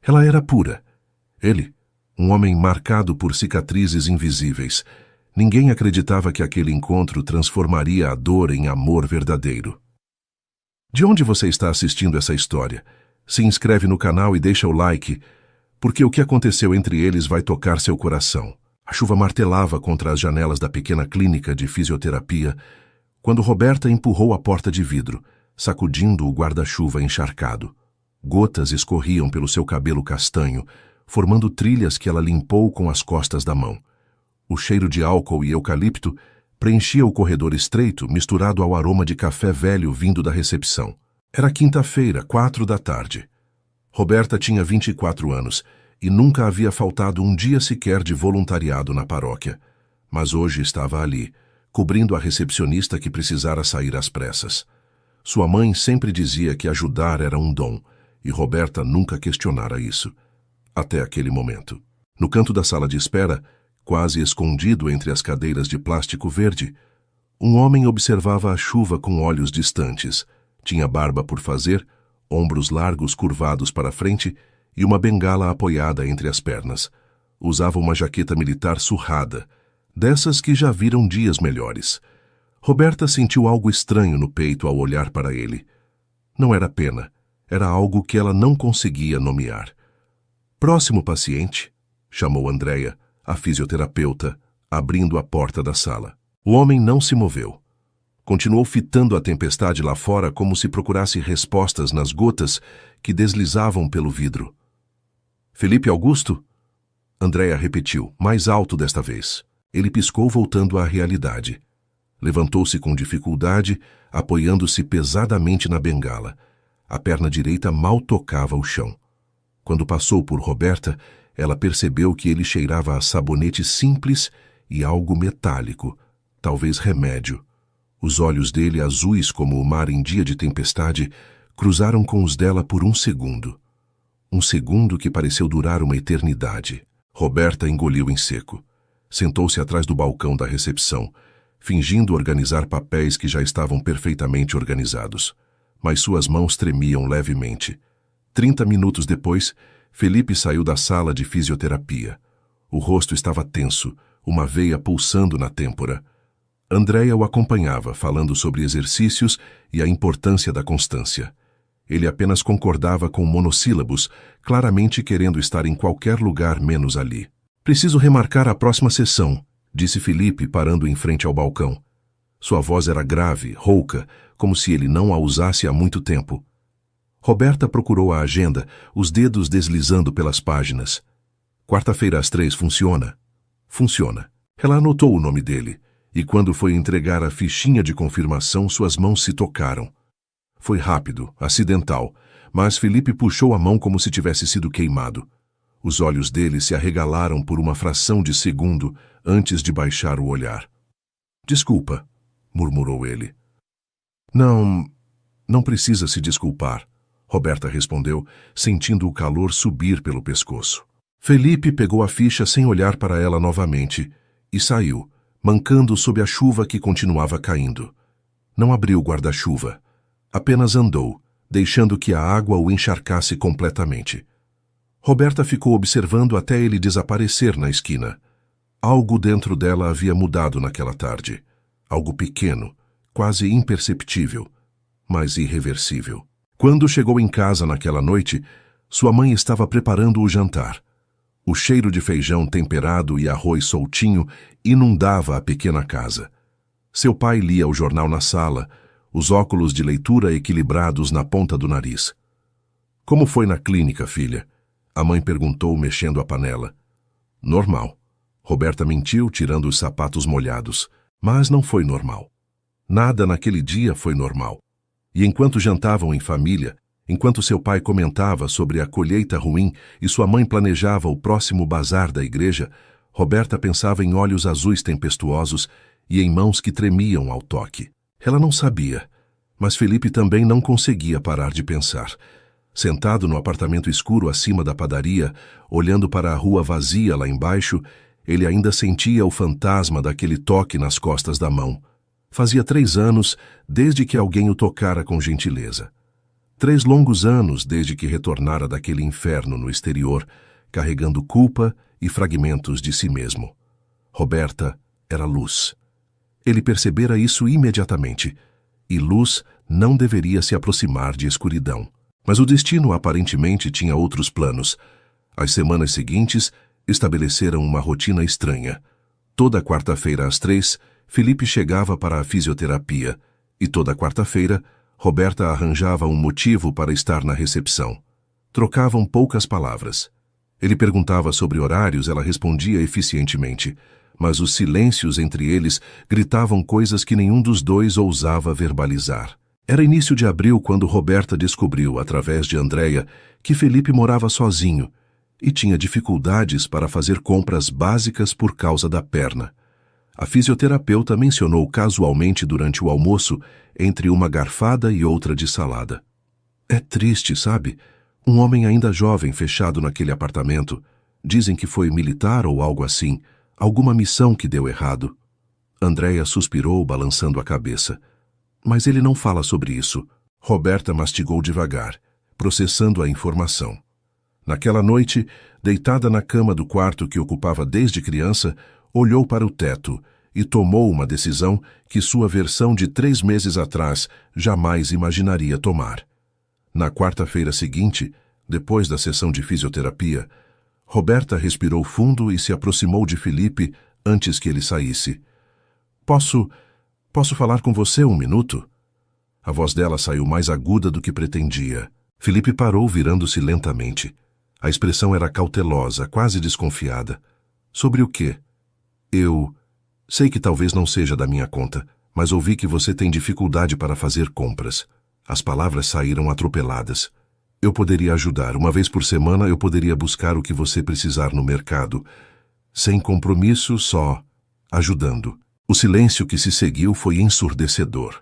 Ela era pura. Ele, um homem marcado por cicatrizes invisíveis. Ninguém acreditava que aquele encontro transformaria a dor em amor verdadeiro. De onde você está assistindo essa história? Se inscreve no canal e deixa o like, porque o que aconteceu entre eles vai tocar seu coração. A chuva martelava contra as janelas da pequena clínica de fisioterapia quando Roberta empurrou a porta de vidro, sacudindo o guarda-chuva encharcado. Gotas escorriam pelo seu cabelo castanho, formando trilhas que ela limpou com as costas da mão. O cheiro de álcool e eucalipto preenchia o corredor estreito, misturado ao aroma de café velho vindo da recepção. Era quinta-feira, 4 da tarde. Roberta tinha 24 anos e nunca havia faltado um dia sequer de voluntariado na paróquia. Mas hoje estava ali, cobrindo a recepcionista que precisara sair às pressas. Sua mãe sempre dizia que ajudar era um dom, e Roberta nunca questionara isso. Até aquele momento. No canto da sala de espera, quase escondido entre as cadeiras de plástico verde, um homem observava a chuva com olhos distantes. Tinha barba por fazer, ombros largos curvados para frente e uma bengala apoiada entre as pernas. Usava uma jaqueta militar surrada, dessas que já viram dias melhores. Roberta sentiu algo estranho no peito ao olhar para ele. Não era pena, era algo que ela não conseguia nomear. Próximo paciente, chamou Andréia, a fisioterapeuta, abrindo a porta da sala. O homem não se moveu. Continuou fitando a tempestade lá fora como se procurasse respostas nas gotas que deslizavam pelo vidro. Felipe Augusto? Andréia repetiu, mais alto desta vez. Ele piscou voltando à realidade. Levantou-se com dificuldade, apoiando-se pesadamente na bengala. A perna direita mal tocava o chão. Quando passou por Roberta, ela percebeu que ele cheirava a sabonete simples e algo metálico, talvez remédio. Os olhos dele, azuis como o mar em dia de tempestade, cruzaram com os dela por um segundo. Um segundo que pareceu durar uma eternidade. Roberta engoliu em seco. Sentou-se atrás do balcão da recepção, fingindo organizar papéis que já estavam perfeitamente organizados. Mas suas mãos tremiam levemente. 30 minutos depois, Felipe saiu da sala de fisioterapia. O rosto estava tenso, uma veia pulsando na têmpora. Andréia o acompanhava, falando sobre exercícios e a importância da constância. Ele apenas concordava com monossílabos, claramente querendo estar em qualquer lugar menos ali. Preciso remarcar a próxima sessão, disse Felipe, parando em frente ao balcão. Sua voz era grave, rouca, como se ele não a usasse há muito tempo. Roberta procurou a agenda, os dedos deslizando pelas páginas. Quarta-feira às 3 funciona? Funciona. Ela anotou o nome dele, e quando foi entregar a fichinha de confirmação, suas mãos se tocaram. Foi rápido, acidental, mas Felipe puxou a mão como se tivesse sido queimado. Os olhos dele se arregalaram por uma fração de segundo antes de baixar o olhar. Desculpa, murmurou ele. Não precisa se desculpar, Roberta respondeu, sentindo o calor subir pelo pescoço. Felipe pegou a ficha sem olhar para ela novamente e saiu, mancando sob a chuva que continuava caindo. Não abriu o guarda-chuva. Apenas andou, deixando que a água o encharcasse completamente. Roberta ficou observando até ele desaparecer na esquina. Algo dentro dela havia mudado naquela tarde. Algo pequeno, quase imperceptível, mas irreversível. Quando chegou em casa naquela noite, sua mãe estava preparando o jantar. O cheiro de feijão temperado e arroz soltinho inundava a pequena casa. Seu pai lia o jornal na sala, os óculos de leitura equilibrados na ponta do nariz. Como foi na clínica, filha? A mãe perguntou, mexendo a panela. Normal. Roberta mentiu, tirando os sapatos molhados. Mas não foi normal. Nada naquele dia foi normal. E enquanto jantavam em família, enquanto seu pai comentava sobre a colheita ruim e sua mãe planejava o próximo bazar da igreja, Roberta pensava em olhos azuis tempestuosos e em mãos que tremiam ao toque. Ela não sabia, mas Felipe também não conseguia parar de pensar. Sentado no apartamento escuro acima da padaria, olhando para a rua vazia lá embaixo, ele ainda sentia o fantasma daquele toque nas costas da mão. Fazia 3 anos desde que alguém o tocara com gentileza. 3 longos anos desde que retornara daquele inferno no exterior, carregando culpa e fragmentos de si mesmo. Roberta era luz. Ele percebera isso imediatamente, e luz não deveria se aproximar de escuridão. Mas o destino aparentemente tinha outros planos. As semanas seguintes estabeleceram uma rotina estranha. Toda quarta-feira às 3, Felipe chegava para a fisioterapia, e toda quarta-feira, Roberta arranjava um motivo para estar na recepção. Trocavam poucas palavras. Ele perguntava sobre horários, ela respondia eficientemente, mas os silêncios entre eles gritavam coisas que nenhum dos dois ousava verbalizar. Era início de abril quando Roberta descobriu, através de Andréia, que Felipe morava sozinho e tinha dificuldades para fazer compras básicas por causa da perna. A fisioterapeuta mencionou casualmente durante o almoço, entre uma garfada e outra de salada. É triste, sabe? Um homem ainda jovem fechado naquele apartamento. Dizem que foi militar ou algo assim. Alguma missão que deu errado. Andréia suspirou, balançando a cabeça. Mas ele não fala sobre isso. Roberta mastigou devagar, processando a informação. Naquela noite, deitada na cama do quarto que ocupava desde criança, olhou para o teto e tomou uma decisão que sua versão de 3 meses atrás jamais imaginaria tomar. Na quarta-feira seguinte, depois da sessão de fisioterapia, Roberta respirou fundo e se aproximou de Felipe antes que ele saísse. Posso falar com você um minuto? A voz dela saiu mais aguda do que pretendia. Felipe parou, virando-se lentamente. A expressão era cautelosa, quase desconfiada. Sobre o quê? Eu sei que talvez não seja da minha conta, mas ouvi que você tem dificuldade para fazer compras. As palavras saíram atropeladas. Eu poderia ajudar. Uma vez por semana eu poderia buscar o que você precisar no mercado. Sem compromisso, só ajudando. O silêncio que se seguiu foi ensurdecedor.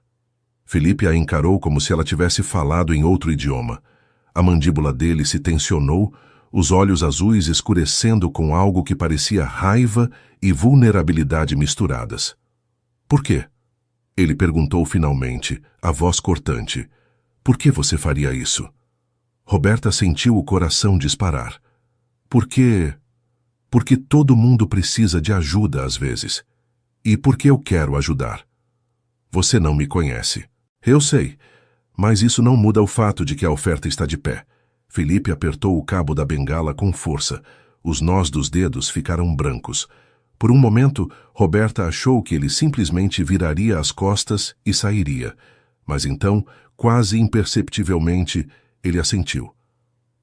Felipe a encarou como se ela tivesse falado em outro idioma. A mandíbula dele se tensionou, os olhos azuis escurecendo com algo que parecia raiva e vulnerabilidade misturadas. Por quê? Ele perguntou finalmente, a voz cortante. Por que você faria isso? Roberta sentiu o coração disparar. Porque todo mundo precisa de ajuda às vezes. E porque eu quero ajudar. Você não me conhece. Eu sei, mas isso não muda o fato de que a oferta está de pé. Felipe apertou o cabo da bengala com força. Os nós dos dedos ficaram brancos. Por um momento, Roberta achou que ele simplesmente viraria as costas e sairia. Mas então, quase imperceptivelmente, ele assentiu.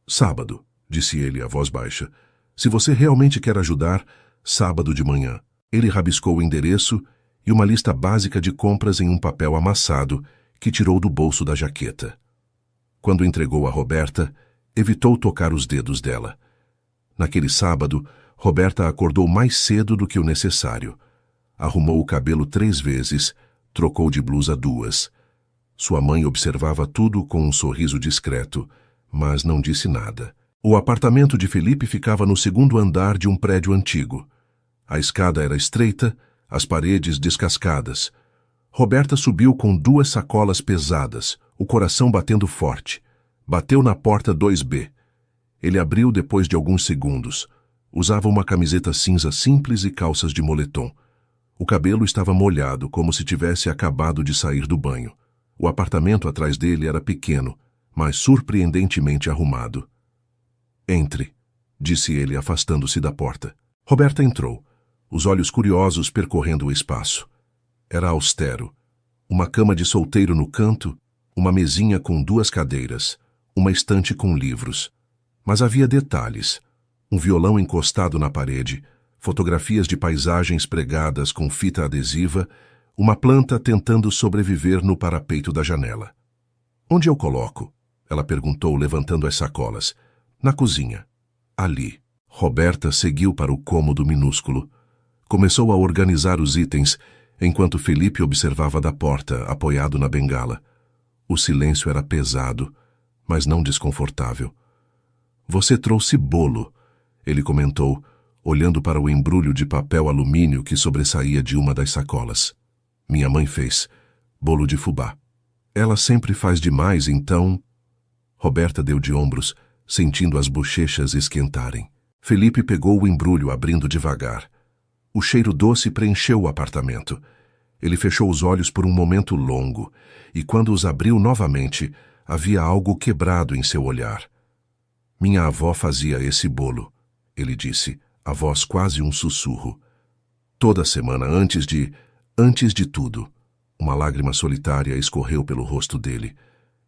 Sábado, disse ele, a voz baixa. Se você realmente quer ajudar, sábado de manhã. Ele rabiscou o endereço e uma lista básica de compras em um papel amassado que tirou do bolso da jaqueta. Quando entregou a Roberta, evitou tocar os dedos dela. Naquele sábado, Roberta acordou mais cedo do que o necessário. Arrumou o cabelo 3 vezes, trocou de blusa 2. Sua mãe observava tudo com um sorriso discreto, mas não disse nada. O apartamento de Felipe ficava no 2º andar de um prédio antigo. A escada era estreita, as paredes descascadas. Roberta subiu com 2 sacolas pesadas, o coração batendo forte. Bateu na porta 2B. Ele abriu depois de alguns segundos. Usava uma camiseta cinza simples e calças de moletom. O cabelo estava molhado, como se tivesse acabado de sair do banho. O apartamento atrás dele era pequeno, mas surpreendentemente arrumado. Entre, disse ele, afastando-se da porta. Roberta entrou, os olhos curiosos percorrendo o espaço. Era austero. Uma cama de solteiro no canto, uma mesinha com 2 cadeiras, uma estante com livros. Mas havia detalhes. Um violão encostado na parede, fotografias de paisagens pregadas com fita adesiva, uma planta tentando sobreviver no parapeito da janela. Onde eu coloco? Ela perguntou, levantando as sacolas. Na cozinha. Ali. Roberta seguiu para o cômodo minúsculo. Começou a organizar os itens, enquanto Felipe observava da porta, apoiado na bengala. O silêncio era pesado, mas não desconfortável. Você trouxe bolo, ele comentou, olhando para o embrulho de papel alumínio que sobressaía de uma das sacolas. Minha mãe fez bolo de fubá. Ela sempre faz demais, então... Roberta deu de ombros, sentindo as bochechas esquentarem. Felipe pegou o embrulho, abrindo devagar. O cheiro doce preencheu o apartamento. Ele fechou os olhos por um momento longo, e quando os abriu novamente, havia algo quebrado em seu olhar. Minha avó fazia esse bolo, ele disse, a voz quase um sussurro. Toda semana, antes de tudo. Uma lágrima solitária escorreu pelo rosto dele.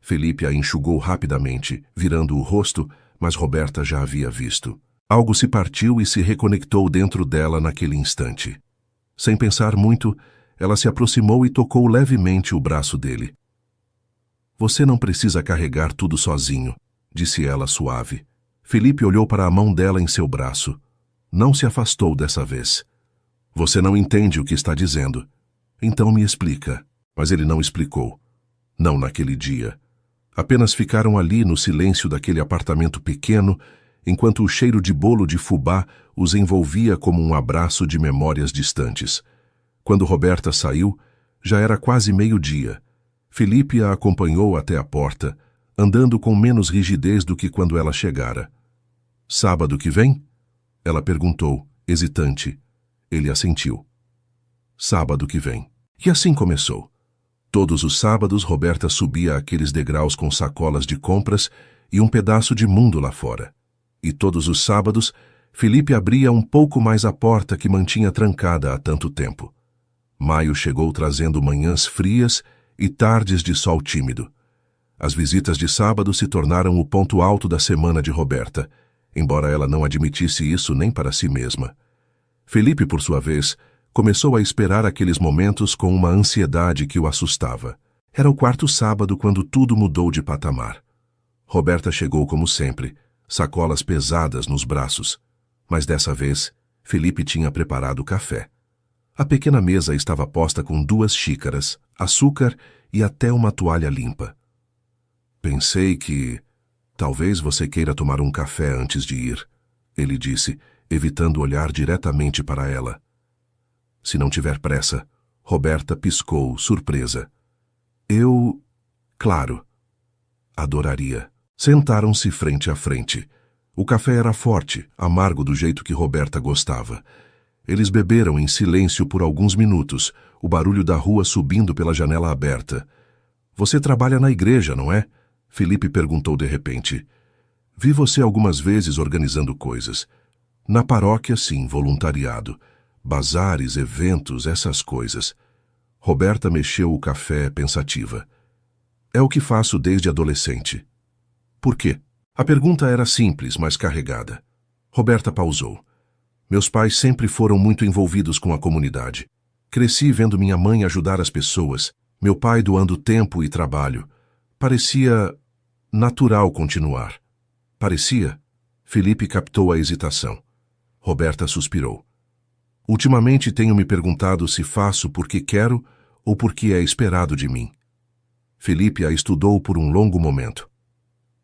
Felipe a enxugou rapidamente, virando o rosto, mas Roberta já havia visto. Algo se partiu e se reconectou dentro dela naquele instante. Sem pensar muito, ela se aproximou e tocou levemente o braço dele. Você não precisa carregar tudo sozinho, disse ela suave. Felipe olhou para a mão dela em seu braço. Não se afastou dessa vez. Você não entende o que está dizendo. Então me explica. Mas ele não explicou. Não naquele dia. Apenas ficaram ali no silêncio daquele apartamento pequeno, enquanto o cheiro de bolo de fubá os envolvia como um abraço de memórias distantes. Quando Roberta saiu, já era quase meio-dia. Felipe a acompanhou até a porta, andando com menos rigidez do que quando ela chegara. Sábado que vem? Ela perguntou, hesitante. Ele assentiu. Sábado que vem. E assim começou. Todos os sábados, Roberta subia aqueles degraus com sacolas de compras e um pedaço de mundo lá fora. E todos os sábados, Felipe abria um pouco mais a porta que mantinha trancada há tanto tempo. Maio chegou trazendo manhãs frias e tardes de sol tímido. As visitas de sábado se tornaram o ponto alto da semana de Roberta, embora ela não admitisse isso nem para si mesma. Felipe, por sua vez, começou a esperar aqueles momentos com uma ansiedade que o assustava. Era o quarto sábado quando tudo mudou de patamar. Roberta chegou como sempre, sacolas pesadas nos braços. Mas dessa vez, Felipe tinha preparado café. A pequena mesa estava posta com 2 xícaras, açúcar e até uma toalha limpa. Pensei que... talvez você queira tomar um café antes de ir, ele disse, evitando olhar diretamente para ela. Se não tiver pressa, Roberta piscou, surpresa. Eu... claro. Adoraria. Sentaram-se frente a frente. O café era forte, amargo do jeito que Roberta gostava. Eles beberam em silêncio por alguns minutos, o barulho da rua subindo pela janela aberta. Você trabalha na igreja, não é? Felipe perguntou de repente. Vi você algumas vezes organizando coisas. Na paróquia, sim, voluntariado. Bazares, eventos, essas coisas. Roberta mexeu o café pensativa. É o que faço desde adolescente. Por quê? A pergunta era simples, mas carregada. Roberta pausou. Meus pais sempre foram muito envolvidos com a comunidade. Cresci vendo minha mãe ajudar as pessoas, meu pai doando tempo e trabalho. Parecia natural continuar. Parecia? Felipe captou a hesitação. Roberta suspirou. Ultimamente tenho me perguntado se faço porque quero ou porque é esperado de mim. Felipe a estudou por um longo momento.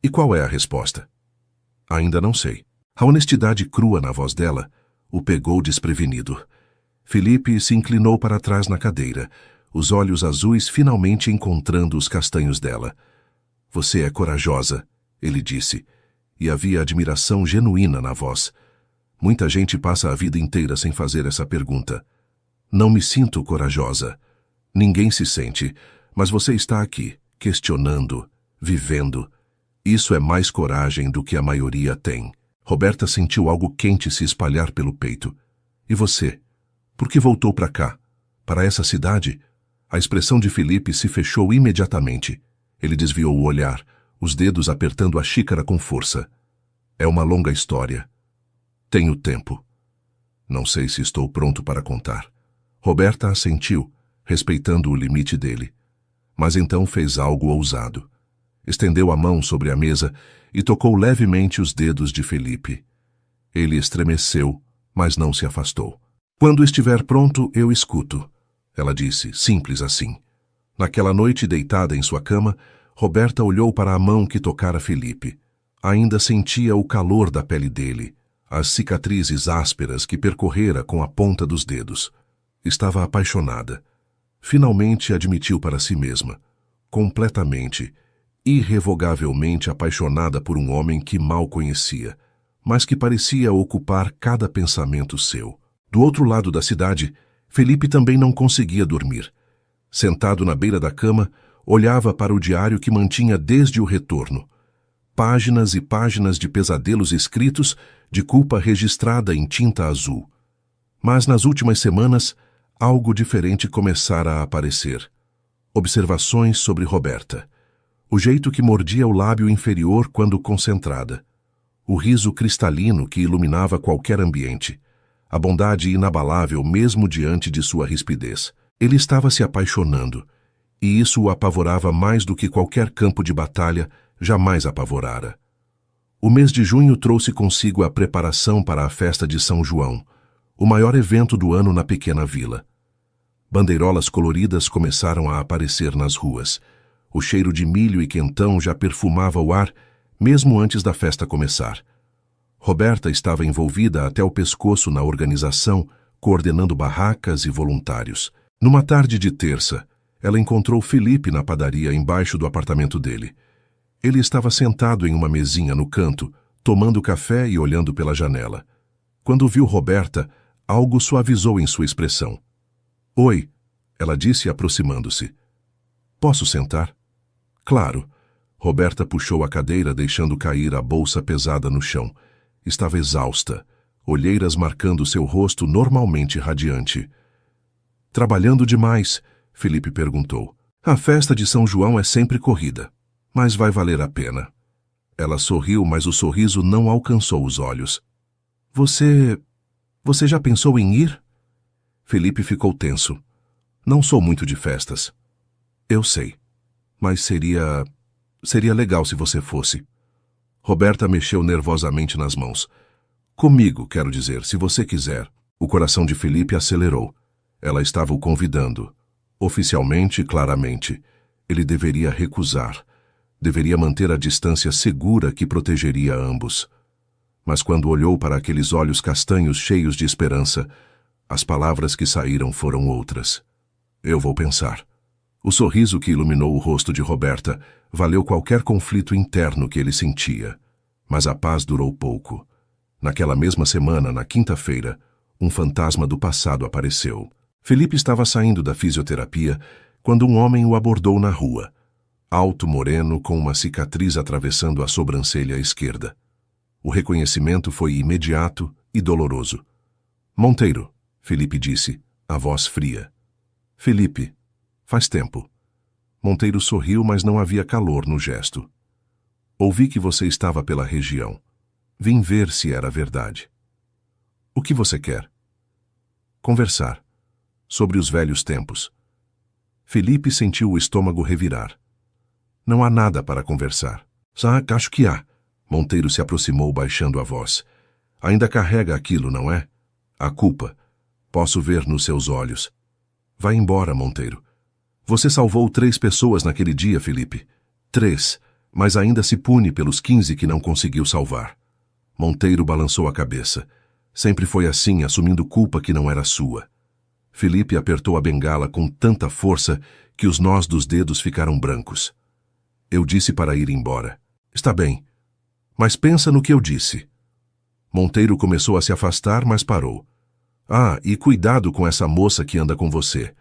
E qual é a resposta? Ainda não sei. A honestidade crua na voz dela o pegou desprevenido. Felipe se inclinou para trás na cadeira, os olhos azuis finalmente encontrando os castanhos dela. Você é corajosa, ele disse, e havia admiração genuína na voz. Muita gente passa a vida inteira sem fazer essa pergunta. Não me sinto corajosa. Ninguém se sente, mas você está aqui, questionando, vivendo. Isso é mais coragem do que a maioria tem. Roberta sentiu algo quente se espalhar pelo peito. E você? Por que voltou para cá? Para essa cidade? A expressão de Felipe se fechou imediatamente. Ele desviou o olhar, os dedos apertando a xícara com força. É uma longa história. Tenho tempo. Não sei se estou pronto para contar. Roberta assentiu, respeitando o limite dele. Mas então fez algo ousado. Estendeu a mão sobre a mesa e tocou levemente os dedos de Felipe. Ele estremeceu, mas não se afastou. Quando estiver pronto, eu escuto, ela disse, simples assim. Naquela noite, deitada em sua cama, Roberta olhou para a mão que tocara Felipe. Ainda sentia o calor da pele dele, as cicatrizes ásperas que percorrera com a ponta dos dedos. Estava apaixonada. Finalmente admitiu para si mesma, completamente, irrevogavelmente apaixonada por um homem que mal conhecia, mas que parecia ocupar cada pensamento seu. Do outro lado da cidade, Felipe também não conseguia dormir. Sentado na beira da cama, olhava para o diário que mantinha desde o retorno. Páginas e páginas de pesadelos escritos, de culpa registrada em tinta azul. Mas nas últimas semanas, algo diferente começara a aparecer. Observações sobre Roberta. O jeito que mordia o lábio inferior quando concentrada. O riso cristalino que iluminava qualquer ambiente. A bondade inabalável mesmo diante de sua rispidez. Ele estava se apaixonando, e isso o apavorava mais do que qualquer campo de batalha jamais apavorara. O mês de junho trouxe consigo a preparação para a festa de São João, o maior evento do ano na pequena vila. Bandeirolas coloridas começaram a aparecer nas ruas. O cheiro de milho e quentão já perfumava o ar, mesmo antes da festa começar. Roberta estava envolvida até o pescoço na organização, coordenando barracas e voluntários. Numa tarde de terça, ela encontrou Felipe na padaria embaixo do apartamento dele. Ele estava sentado em uma mesinha no canto, tomando café e olhando pela janela. Quando viu Roberta, algo suavizou em sua expressão. "Oi", ela disse aproximando-se. "Posso sentar?" "Claro." Roberta puxou a cadeira, deixando cair a bolsa pesada no chão. Estava exausta, olheiras marcando seu rosto normalmente radiante. "Trabalhando demais?" Felipe perguntou. "A festa de São João é sempre corrida, mas vai valer a pena." Ela sorriu, mas o sorriso não alcançou os olhos. Você já pensou em ir?" Felipe ficou tenso. "Não sou muito de festas." "Eu sei, mas seria legal se você fosse." Roberta mexeu nervosamente nas mãos. "Comigo, quero dizer, se você quiser." O coração de Felipe acelerou. Ela estava o convidando. Oficialmente, claramente. Ele deveria recusar. Deveria manter a distância segura que protegeria ambos. Mas quando olhou para aqueles olhos castanhos cheios de esperança, as palavras que saíram foram outras. "Eu vou pensar." O sorriso que iluminou o rosto de Roberta valeu qualquer conflito interno que ele sentia. Mas a paz durou pouco. Naquela mesma semana, na quinta-feira, um fantasma do passado apareceu. Felipe estava saindo da fisioterapia quando um homem o abordou na rua. Alto, moreno, com uma cicatriz atravessando a sobrancelha esquerda. O reconhecimento foi imediato e doloroso. "Monteiro", Felipe disse, a voz fria. "Felipe, faz tempo." Monteiro sorriu, mas não havia calor no gesto. "Ouvi que você estava pela região. Vim ver se era verdade." "O que você quer?" "Conversar. Sobre os velhos tempos." Felipe sentiu o estômago revirar. "Não há nada para conversar." Acho que há." Monteiro se aproximou baixando a voz. "Ainda carrega aquilo, não é? A culpa. Posso ver nos seus olhos." "Vai embora, Monteiro." "Você salvou 3 pessoas naquele dia, Felipe. 3, mas ainda se pune pelos 15 que não conseguiu salvar." Monteiro balançou a cabeça. Sempre foi assim, assumindo culpa que não era sua. Felipe apertou a bengala com tanta força que os nós dos dedos ficaram brancos. "Eu disse para ir embora." "Está bem, mas pensa no que eu disse." Monteiro começou a se afastar, mas parou. "Ah, e cuidado com essa moça que anda com você.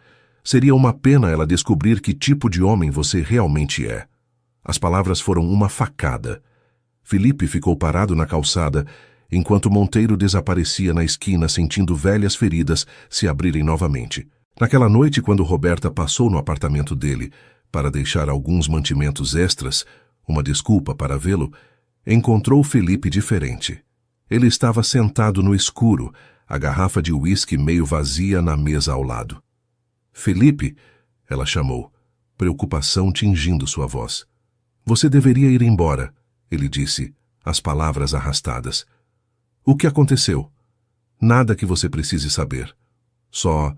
Seria uma pena ela descobrir que tipo de homem você realmente é." As palavras foram uma facada. Felipe ficou parado na calçada, enquanto Monteiro desaparecia na esquina sentindo velhas feridas se abrirem novamente. Naquela noite, quando Roberta passou no apartamento dele para deixar alguns mantimentos extras, uma desculpa para vê-lo, encontrou Felipe diferente. Ele estava sentado no escuro, a garrafa de uísque meio vazia na mesa ao lado. "Felipe", ela chamou, preocupação tingindo sua voz. "Você deveria ir embora", ele disse, as palavras arrastadas. "O que aconteceu?" "Nada que você precise saber. Só..."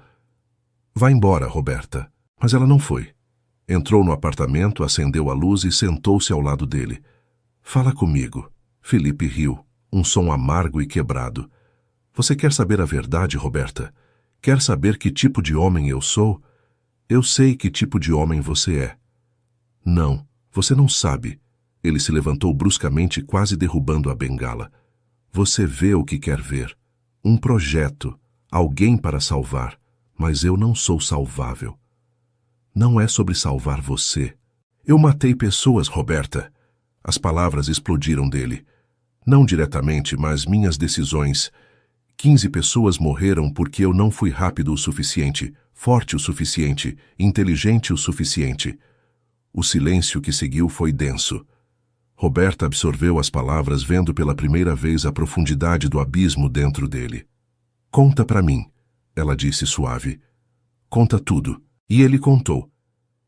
"Vá embora, Roberta." Mas ela não foi. Entrou no apartamento, acendeu a luz e sentou-se ao lado dele. "Fala comigo." Felipe riu, um som amargo e quebrado. "Você quer saber a verdade, Roberta? Quer saber que tipo de homem eu sou? Eu sei que tipo de homem você é." "Não." Você não sabe. Ele se levantou bruscamente, quase derrubando a bengala. Você vê o que quer ver. Um projeto, alguém para salvar, mas eu não sou salvável. Não é sobre salvar você. Eu matei pessoas, Roberta. As palavras explodiram dele. Não diretamente, mas minhas decisões. 15 pessoas morreram porque eu não fui rápido o suficiente, forte o suficiente, inteligente o suficiente. O silêncio que seguiu foi denso. Roberta absorveu as palavras, vendo pela primeira vez a profundidade do abismo dentro dele. Conta pra mim, ela disse suave. Conta tudo. E ele contou.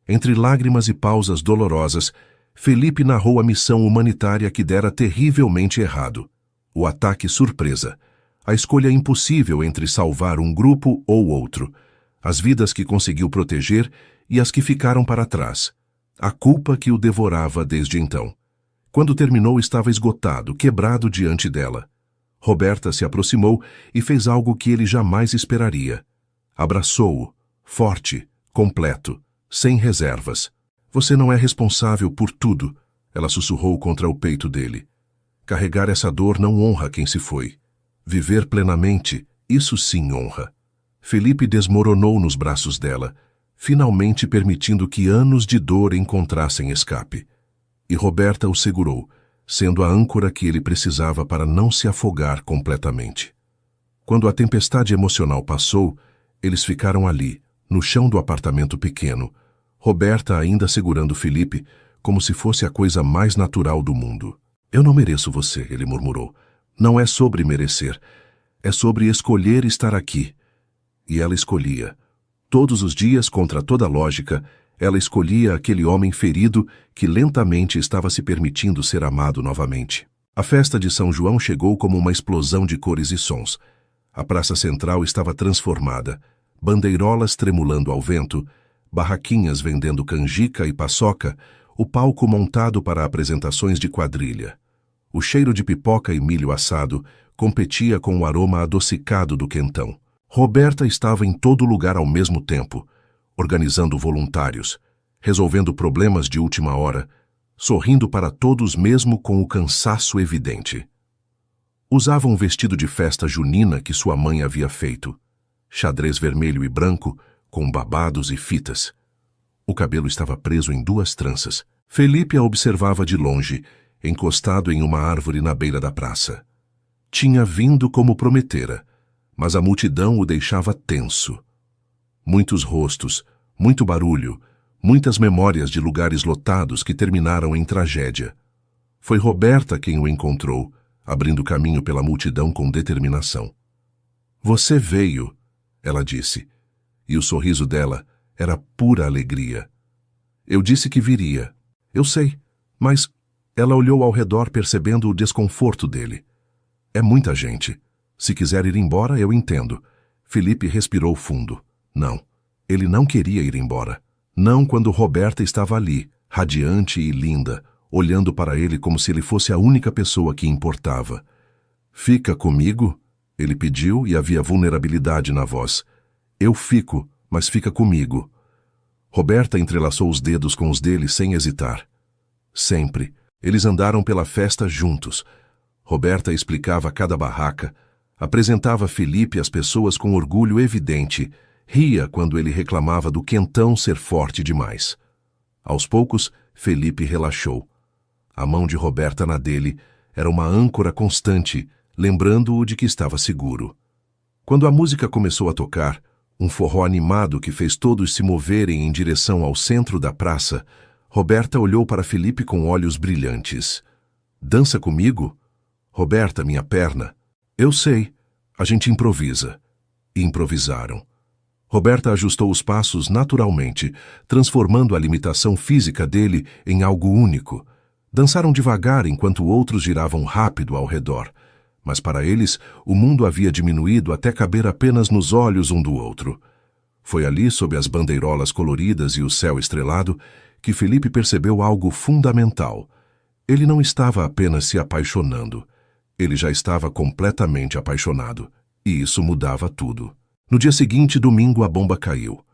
Entre lágrimas e pausas dolorosas, Felipe narrou a missão humanitária que dera terrivelmente errado. O ataque surpresa. A escolha impossível entre salvar um grupo ou outro. As vidas que conseguiu proteger e as que ficaram para trás. A culpa que o devorava desde então. Quando terminou, estava esgotado, quebrado diante dela. Roberta se aproximou e fez algo que ele jamais esperaria. Abraçou-o, forte, completo, sem reservas. Você não é responsável por tudo, ela sussurrou contra o peito dele. Carregar essa dor não honra quem se foi. Viver plenamente, isso sim honra. Felipe desmoronou nos braços dela, finalmente permitindo que anos de dor encontrassem escape. E Roberta o segurou, sendo a âncora que ele precisava para não se afogar completamente. Quando a tempestade emocional passou, eles ficaram ali, no chão do apartamento pequeno, Roberta ainda segurando Felipe, como se fosse a coisa mais natural do mundo. Eu não mereço você, ele murmurou. Não é sobre merecer, é sobre escolher estar aqui. E ela escolhia. Todos os dias, contra toda lógica, ela escolhia aquele homem ferido que lentamente estava se permitindo ser amado novamente. A festa de São João chegou como uma explosão de cores e sons. A praça central estava transformada, bandeirolas tremulando ao vento, barraquinhas vendendo canjica e paçoca, o palco montado para apresentações de quadrilha. O cheiro de pipoca e milho assado competia com o aroma adocicado do quentão. Roberta estava em todo lugar ao mesmo tempo, organizando voluntários, resolvendo problemas de última hora, sorrindo para todos mesmo com o cansaço evidente. Usava um vestido de festa junina que sua mãe havia feito, xadrez vermelho e branco, com babados e fitas. O cabelo estava preso em 2 tranças. Felipe a observava de longe, encostado em uma árvore na beira da praça. Tinha vindo como prometera, mas a multidão o deixava tenso. Muitos rostos, muito barulho, muitas memórias de lugares lotados que terminaram em tragédia. Foi Roberta quem o encontrou, abrindo caminho pela multidão com determinação. Você veio, ela disse, e o sorriso dela era pura alegria. Eu disse que viria. Eu sei, mas ela olhou ao redor percebendo o desconforto dele. É muita gente. Se quiser ir embora, eu entendo. Felipe respirou fundo. Não, ele não queria ir embora. Não quando Roberta estava ali, radiante e linda, olhando para ele como se ele fosse a única pessoa que importava. Fica comigo? Ele pediu e havia vulnerabilidade na voz. Eu fico, mas fica comigo. Roberta entrelaçou os dedos com os dele sem hesitar. Sempre. Eles andaram pela festa juntos. Roberta explicava cada barraca, apresentava Felipe às pessoas com orgulho evidente, ria quando ele reclamava do quentão ser forte demais. Aos poucos, Felipe relaxou. A mão de Roberta na dele era uma âncora constante, lembrando-o de que estava seguro. Quando a música começou a tocar, um forró animado que fez todos se moverem em direção ao centro da praça, Roberta olhou para Felipe com olhos brilhantes. Dança comigo? Roberta, minha perna. Eu sei. A gente improvisa. E improvisaram. Roberta ajustou os passos naturalmente, transformando a limitação física dele em algo único. Dançaram devagar enquanto outros giravam rápido ao redor. Mas para eles, o mundo havia diminuído até caber apenas nos olhos um do outro. Foi ali, sob as bandeirolas coloridas e o céu estrelado, que Felipe percebeu algo fundamental. Ele não estava apenas se apaixonando. Ele já estava completamente apaixonado. E isso mudava tudo. No dia seguinte, domingo, a bomba caiu.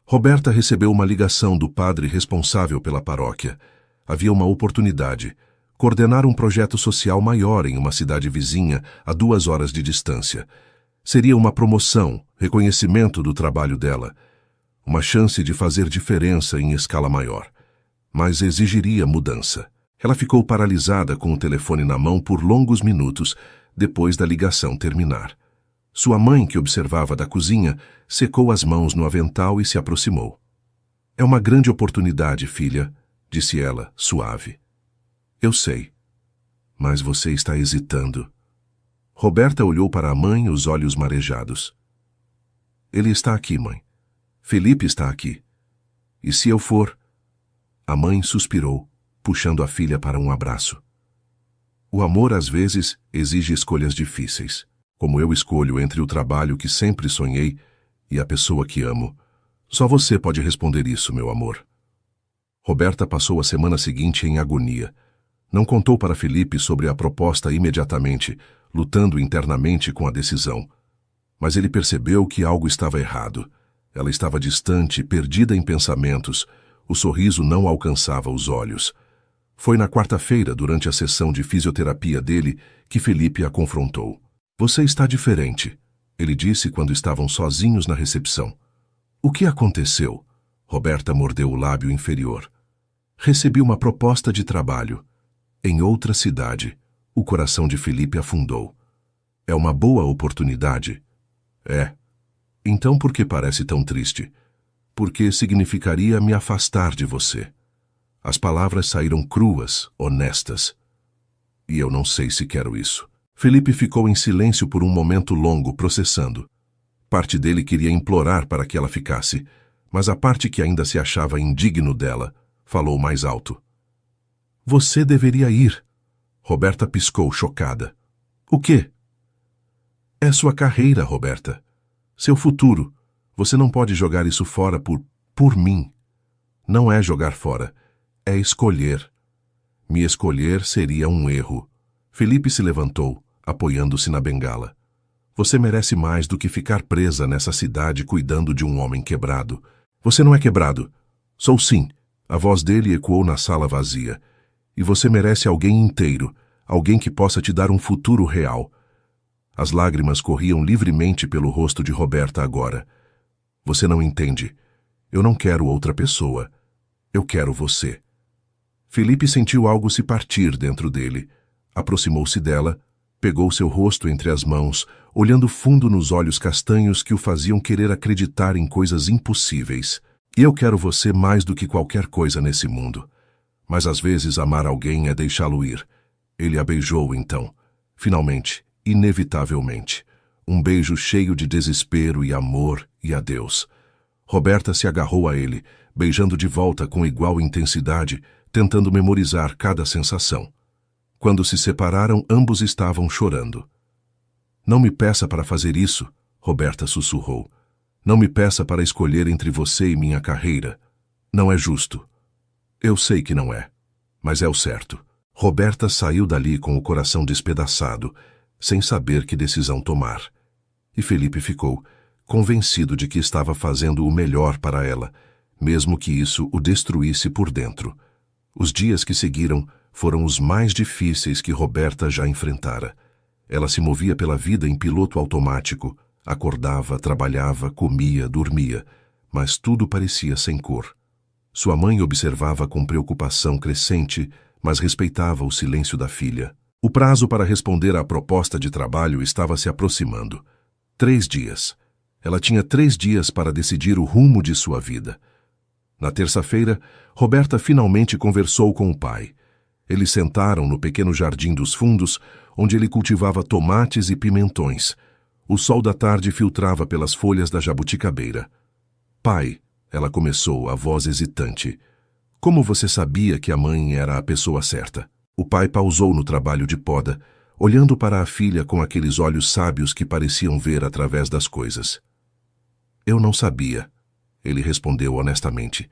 Roberta recebeu uma ligação do padre responsável pela paróquia. Havia uma oportunidade: coordenar um projeto social maior em uma cidade vizinha a 2 horas de distância. Seria uma promoção, reconhecimento do trabalho dela, uma chance de fazer diferença em escala maior. Mas exigiria mudança. Ela ficou paralisada com o telefone na mão por longos minutos depois da ligação terminar. Sua mãe, que observava da cozinha, secou as mãos no avental e se aproximou. "É uma grande oportunidade, filha", disse ela, suave. "Eu sei, mas você está hesitando." Roberta olhou para a mãe, os olhos marejados. "Ele está aqui, mãe. Felipe está aqui. E se eu for?" A mãe suspirou, puxando a filha para um abraço. "O amor, às vezes, exige escolhas difíceis. Como eu escolho entre o trabalho que sempre sonhei e a pessoa que amo. Só você pode responder isso, meu amor." Roberta passou a semana seguinte em agonia. Não contou para Felipe sobre a proposta imediatamente, lutando internamente com a decisão. Mas ele percebeu que algo estava errado. Ela estava distante, perdida em pensamentos. O sorriso não alcançava os olhos. Foi na quarta-feira, durante a sessão de fisioterapia dele, que Felipe a confrontou. "Você está diferente", ele disse quando estavam sozinhos na recepção. "O que aconteceu?" Roberta mordeu o lábio inferior. "Recebi uma proposta de trabalho. Em outra cidade." O coração de Felipe afundou. "É uma boa oportunidade?" "É." "Então por que parece tão triste?" "Porque significaria me afastar de você." As palavras saíram cruas, honestas. "E eu não sei se quero isso." Felipe ficou em silêncio por um momento longo, processando. Parte dele queria implorar para que ela ficasse, mas a parte que ainda se achava indigno dela falou mais alto. "Você deveria ir." Roberta piscou, chocada. "O quê?" "É sua carreira, Roberta. Seu futuro. Você não pode jogar isso fora por mim." "Não é jogar fora. É escolher." "Me escolher seria um erro." Felipe se levantou, apoiando-se na bengala. "Você merece mais do que ficar presa nessa cidade cuidando de um homem quebrado." "Você não é quebrado." "Sou sim." A voz dele ecoou na sala vazia. "E você merece alguém inteiro, alguém que possa te dar um futuro real." As lágrimas corriam livremente pelo rosto de Roberta agora. "Você não entende. Eu não quero outra pessoa. Eu quero você." Felipe sentiu algo se partir dentro dele. Aproximou-se dela, pegou seu rosto entre as mãos, olhando fundo nos olhos castanhos que o faziam querer acreditar em coisas impossíveis. "E eu quero você mais do que qualquer coisa nesse mundo. Mas às vezes amar alguém é deixá-lo ir." Ele a beijou então. Finalmente, inevitavelmente. Um beijo cheio de desespero e amor e adeus. Roberta se agarrou a ele, beijando de volta com igual intensidade, tentando memorizar cada sensação. Quando se separaram, ambos estavam chorando. "Não me peça para fazer isso", Roberta sussurrou. "Não me peça para escolher entre você e minha carreira. Não é justo." "Eu sei que não é, mas é o certo." Roberta saiu dali com o coração despedaçado, sem saber que decisão tomar. E Felipe ficou, convencido de que estava fazendo o melhor para ela, mesmo que isso o destruísse por dentro. Os dias que seguiram foram os mais difíceis que Roberta já enfrentara. Ela se movia pela vida em piloto automático, acordava, trabalhava, comia, dormia, mas tudo parecia sem cor. Sua mãe observava com preocupação crescente, mas respeitava o silêncio da filha. O prazo para responder à proposta de trabalho estava se aproximando. 3 dias. Ela tinha 3 dias para decidir o rumo de sua vida. Na terça-feira, Roberta finalmente conversou com o pai. Eles sentaram no pequeno jardim dos fundos, onde ele cultivava tomates e pimentões. O sol da tarde filtrava pelas folhas da jabuticabeira. "Pai", ela começou, a voz hesitante. "Como você sabia que a mãe era a pessoa certa?" O pai pausou no trabalho de poda, olhando para a filha com aqueles olhos sábios que pareciam ver através das coisas. "Eu não sabia", ele respondeu honestamente.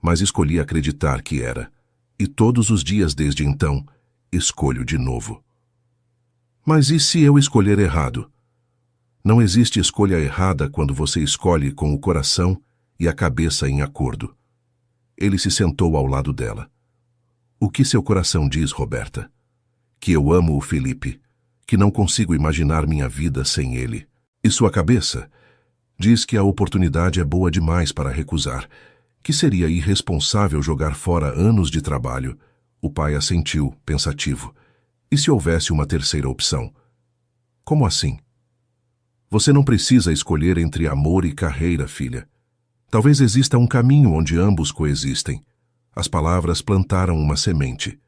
"Mas escolhi acreditar que era. E todos os dias desde então, escolho de novo." "Mas e se eu escolher errado?" "Não existe escolha errada quando você escolhe com o coração e a cabeça em acordo." Ele se sentou ao lado dela. O que seu coração diz, Roberta? Que eu amo o Felipe, que não consigo imaginar minha vida sem ele. E sua cabeça? Diz que a oportunidade é boa demais para recusar, que seria irresponsável jogar fora anos de trabalho. O pai assentiu, pensativo. E se houvesse uma terceira opção? Como assim? Você não precisa escolher entre amor e carreira, filha. Talvez exista um caminho onde ambos coexistem. As palavras plantaram uma semente.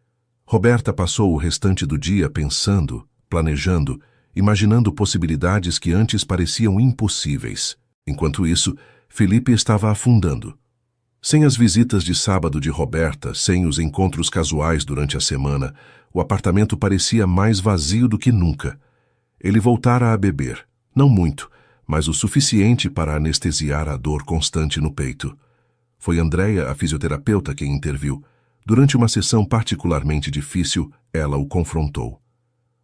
Roberta passou o restante do dia pensando, planejando, imaginando possibilidades que antes pareciam impossíveis. Enquanto isso, Felipe estava afundando. Sem as visitas de sábado de Roberta, sem os encontros casuais durante a semana, o apartamento parecia mais vazio do que nunca. Ele voltara a beber, não muito, mas o suficiente para anestesiar a dor constante no peito. Foi Andréia, a fisioterapeuta, quem interviu. Durante uma sessão particularmente difícil, ela o confrontou.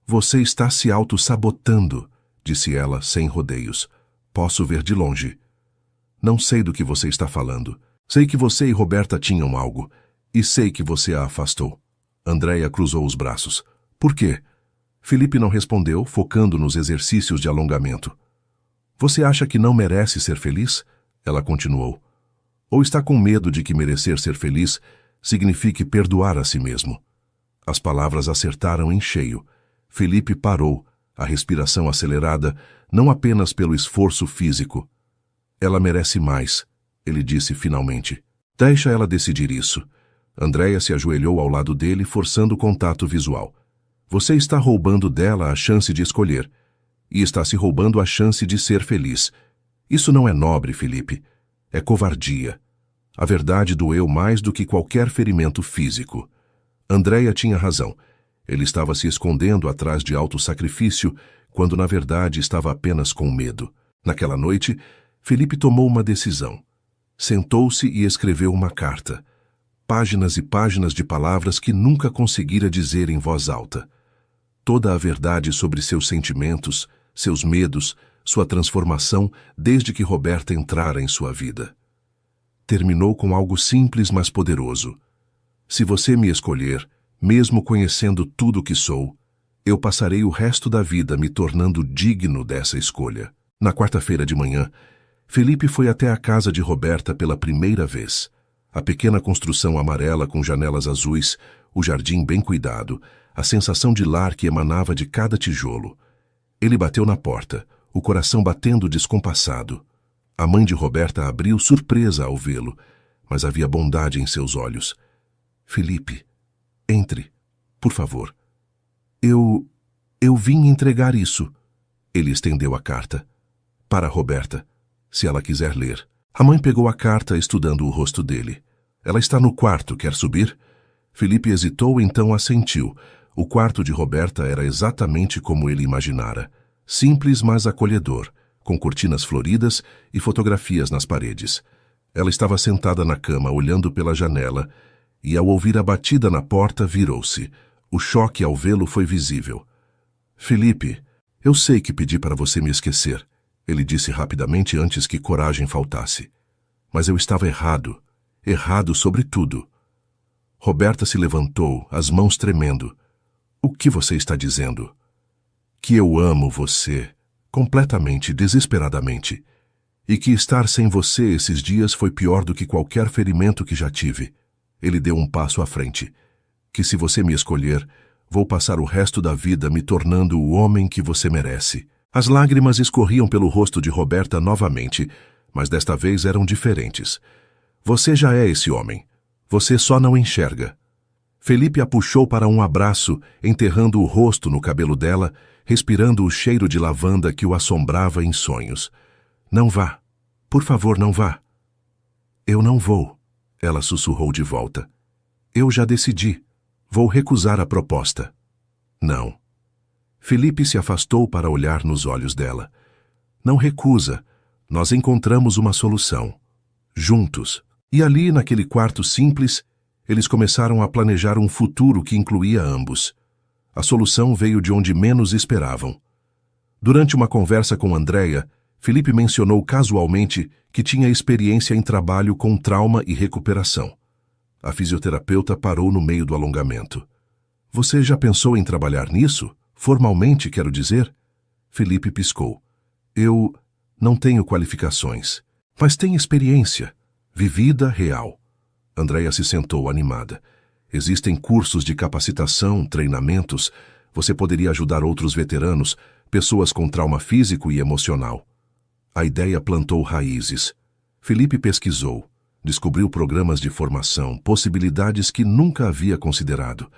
Você está se auto-sabotando, disse ela, sem rodeios. Posso ver de longe. Não sei do que você está falando. Sei que você e Roberta tinham algo. E sei que você a afastou. Andréia cruzou os braços. Por quê? Felipe não respondeu, focando nos exercícios de alongamento. Você acha que não merece ser feliz? Ela continuou. Ou está com medo de que merecer ser feliz signifique perdoar a si mesmo? As palavras acertaram em cheio. Felipe parou, a respiração acelerada, não apenas pelo esforço físico. Ela merece mais, ele disse finalmente. Deixa ela decidir isso. Andréia se ajoelhou ao lado dele, forçando o contato visual. Você está roubando dela a chance de escolher. E está se roubando a chance de ser feliz. Isso não é nobre, Felipe. É covardia. A verdade doeu mais do que qualquer ferimento físico. Andréia tinha razão. Ele estava se escondendo atrás de autossacrifício, quando na verdade estava apenas com medo. Naquela noite, Felipe tomou uma decisão. Sentou-se e escreveu uma carta. Páginas e páginas de palavras que nunca conseguira dizer em voz alta. Toda a verdade sobre seus sentimentos, seus medos, sua transformação desde que Roberta entrara em sua vida. Terminou com algo simples, mas poderoso. Se você me escolher, mesmo conhecendo tudo o que sou, eu passarei o resto da vida me tornando digno dessa escolha. Na quarta-feira de manhã, Felipe foi até a casa de Roberta pela primeira vez. A pequena construção amarela com janelas azuis, o jardim bem cuidado, a sensação de lar que emanava de cada tijolo. Ele bateu na porta, o coração batendo descompassado. A mãe de Roberta abriu surpresa ao vê-lo, mas havia bondade em seus olhos. Felipe, entre, por favor. Eu vim entregar isso. Ele estendeu a carta. Para Roberta, se ela quiser ler. A mãe pegou a carta, estudando o rosto dele. Ela está no quarto, quer subir? Felipe hesitou, então assentiu. O quarto de Roberta era exatamente como ele imaginara. Simples, mas acolhedor, com cortinas floridas e fotografias nas paredes. Ela estava sentada na cama, olhando pela janela, e ao ouvir a batida na porta, virou-se. O choque ao vê-lo foi visível. Felipe, eu sei que pedi para você me esquecer, ele disse rapidamente antes que coragem faltasse. Mas eu estava errado. Errado sobre tudo. Roberta se levantou, as mãos tremendo. O que você está dizendo? Que eu amo você, completamente, desesperadamente, e que estar sem você esses dias foi pior do que qualquer ferimento que já tive. Ele deu um passo à frente. Que se você me escolher, vou passar o resto da vida me tornando o homem que você merece. As lágrimas escorriam pelo rosto de Roberta novamente, mas desta vez eram diferentes. Você já é esse homem. Você só não enxerga. Felipe a puxou para um abraço, enterrando o rosto no cabelo dela, respirando o cheiro de lavanda que o assombrava em sonhos. Não vá. Por favor, não vá. Eu não vou, ela sussurrou de volta. Eu já decidi. Vou recusar a proposta. Não. Felipe se afastou para olhar nos olhos dela. Não recusa. Nós encontramos uma solução. Juntos. E ali, naquele quarto simples, eles começaram a planejar um futuro que incluía ambos. A solução veio de onde menos esperavam. Durante uma conversa com Andréia, Felipe mencionou casualmente que tinha experiência em trabalho com trauma e recuperação. A fisioterapeuta parou no meio do alongamento. Você já pensou em trabalhar nisso? Formalmente, quero dizer? Felipe piscou. Eu não tenho qualificações, mas tenho experiência, vivida real. Andréia se sentou animada. Existem cursos de capacitação, treinamentos. Você poderia ajudar outros veteranos, pessoas com trauma físico e emocional. A ideia plantou raízes. Felipe pesquisou, descobriu programas de formação, possibilidades que nunca havia considerado.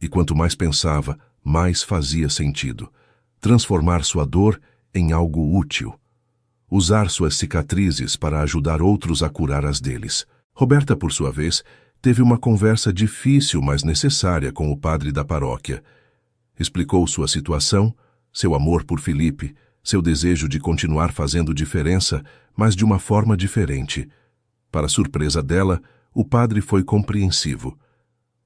E quanto mais pensava, mais fazia sentido. Transformar sua dor em algo útil. Usar suas cicatrizes para ajudar outros a curar as deles. Roberta, por sua vez, teve uma conversa difícil, mas necessária com o padre da paróquia. Explicou sua situação, seu amor por Felipe, seu desejo de continuar fazendo diferença, mas de uma forma diferente. Para surpresa dela, o padre foi compreensivo.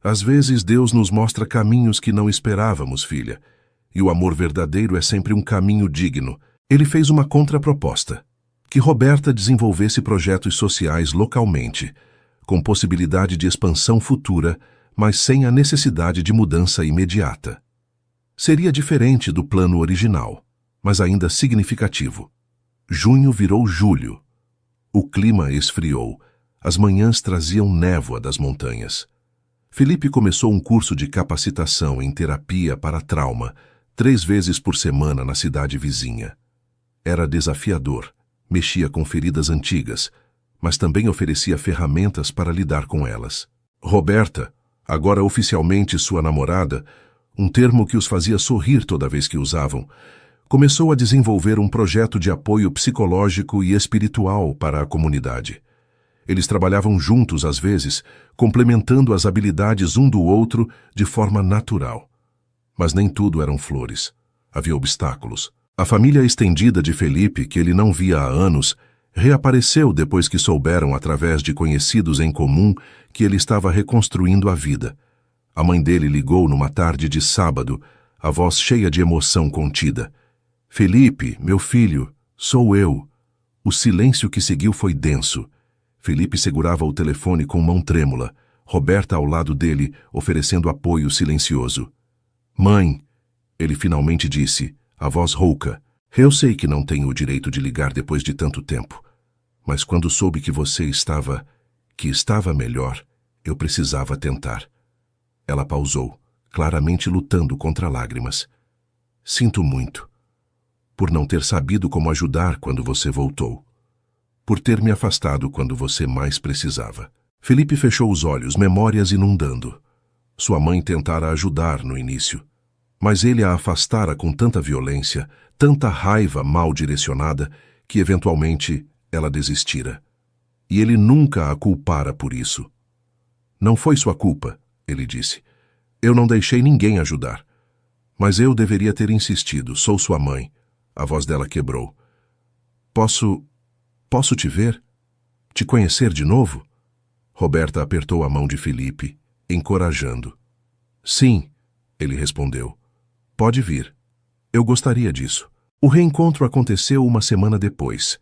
Às vezes Deus nos mostra caminhos que não esperávamos, filha, e o amor verdadeiro é sempre um caminho digno. Ele fez uma contraproposta, que Roberta desenvolvesse projetos sociais localmente, com possibilidade de expansão futura, mas sem a necessidade de mudança imediata. Seria diferente do plano original, mas ainda significativo. Junho virou julho. O clima esfriou. As manhãs traziam névoa das montanhas. Felipe começou um curso de capacitação em terapia para trauma, 3 vezes por semana na cidade vizinha. Era desafiador, mexia com feridas antigas, mas também oferecia ferramentas para lidar com elas. Roberta, agora oficialmente sua namorada, um termo que os fazia sorrir toda vez que usavam, começou a desenvolver um projeto de apoio psicológico e espiritual para a comunidade. Eles trabalhavam juntos às vezes, complementando as habilidades um do outro de forma natural. Mas nem tudo eram flores. Havia obstáculos. A família estendida de Felipe, que ele não via há anos, reapareceu depois que souberam através de conhecidos em comum que ele estava reconstruindo a vida. A mãe dele ligou numa tarde de sábado, a voz cheia de emoção contida. Felipe, meu filho, sou eu. O silêncio que seguiu foi denso. Felipe segurava o telefone com mão trêmula, Roberta ao lado dele, oferecendo apoio silencioso. Mãe, ele finalmente disse, a voz rouca. Eu sei que não tenho o direito de ligar depois de tanto tempo, mas quando soube que você estava melhor, eu precisava tentar. Ela pausou, claramente lutando contra lágrimas. Sinto muito. Por não ter sabido como ajudar quando você voltou. Por ter me afastado quando você mais precisava. Felipe fechou os olhos, memórias inundando. Sua mãe tentara ajudar no início, mas ele a afastara com tanta violência, tanta raiva mal direcionada, que eventualmente ela desistira. E ele nunca a culpara por isso. Não foi sua culpa, ele disse. Eu não deixei ninguém ajudar. Mas eu deveria ter insistido, sou sua mãe. A voz dela quebrou. Posso te ver? Te conhecer de novo? Roberta apertou a mão de Felipe, encorajando. Sim, ele respondeu. Pode vir. Eu gostaria disso. O reencontro aconteceu uma semana depois.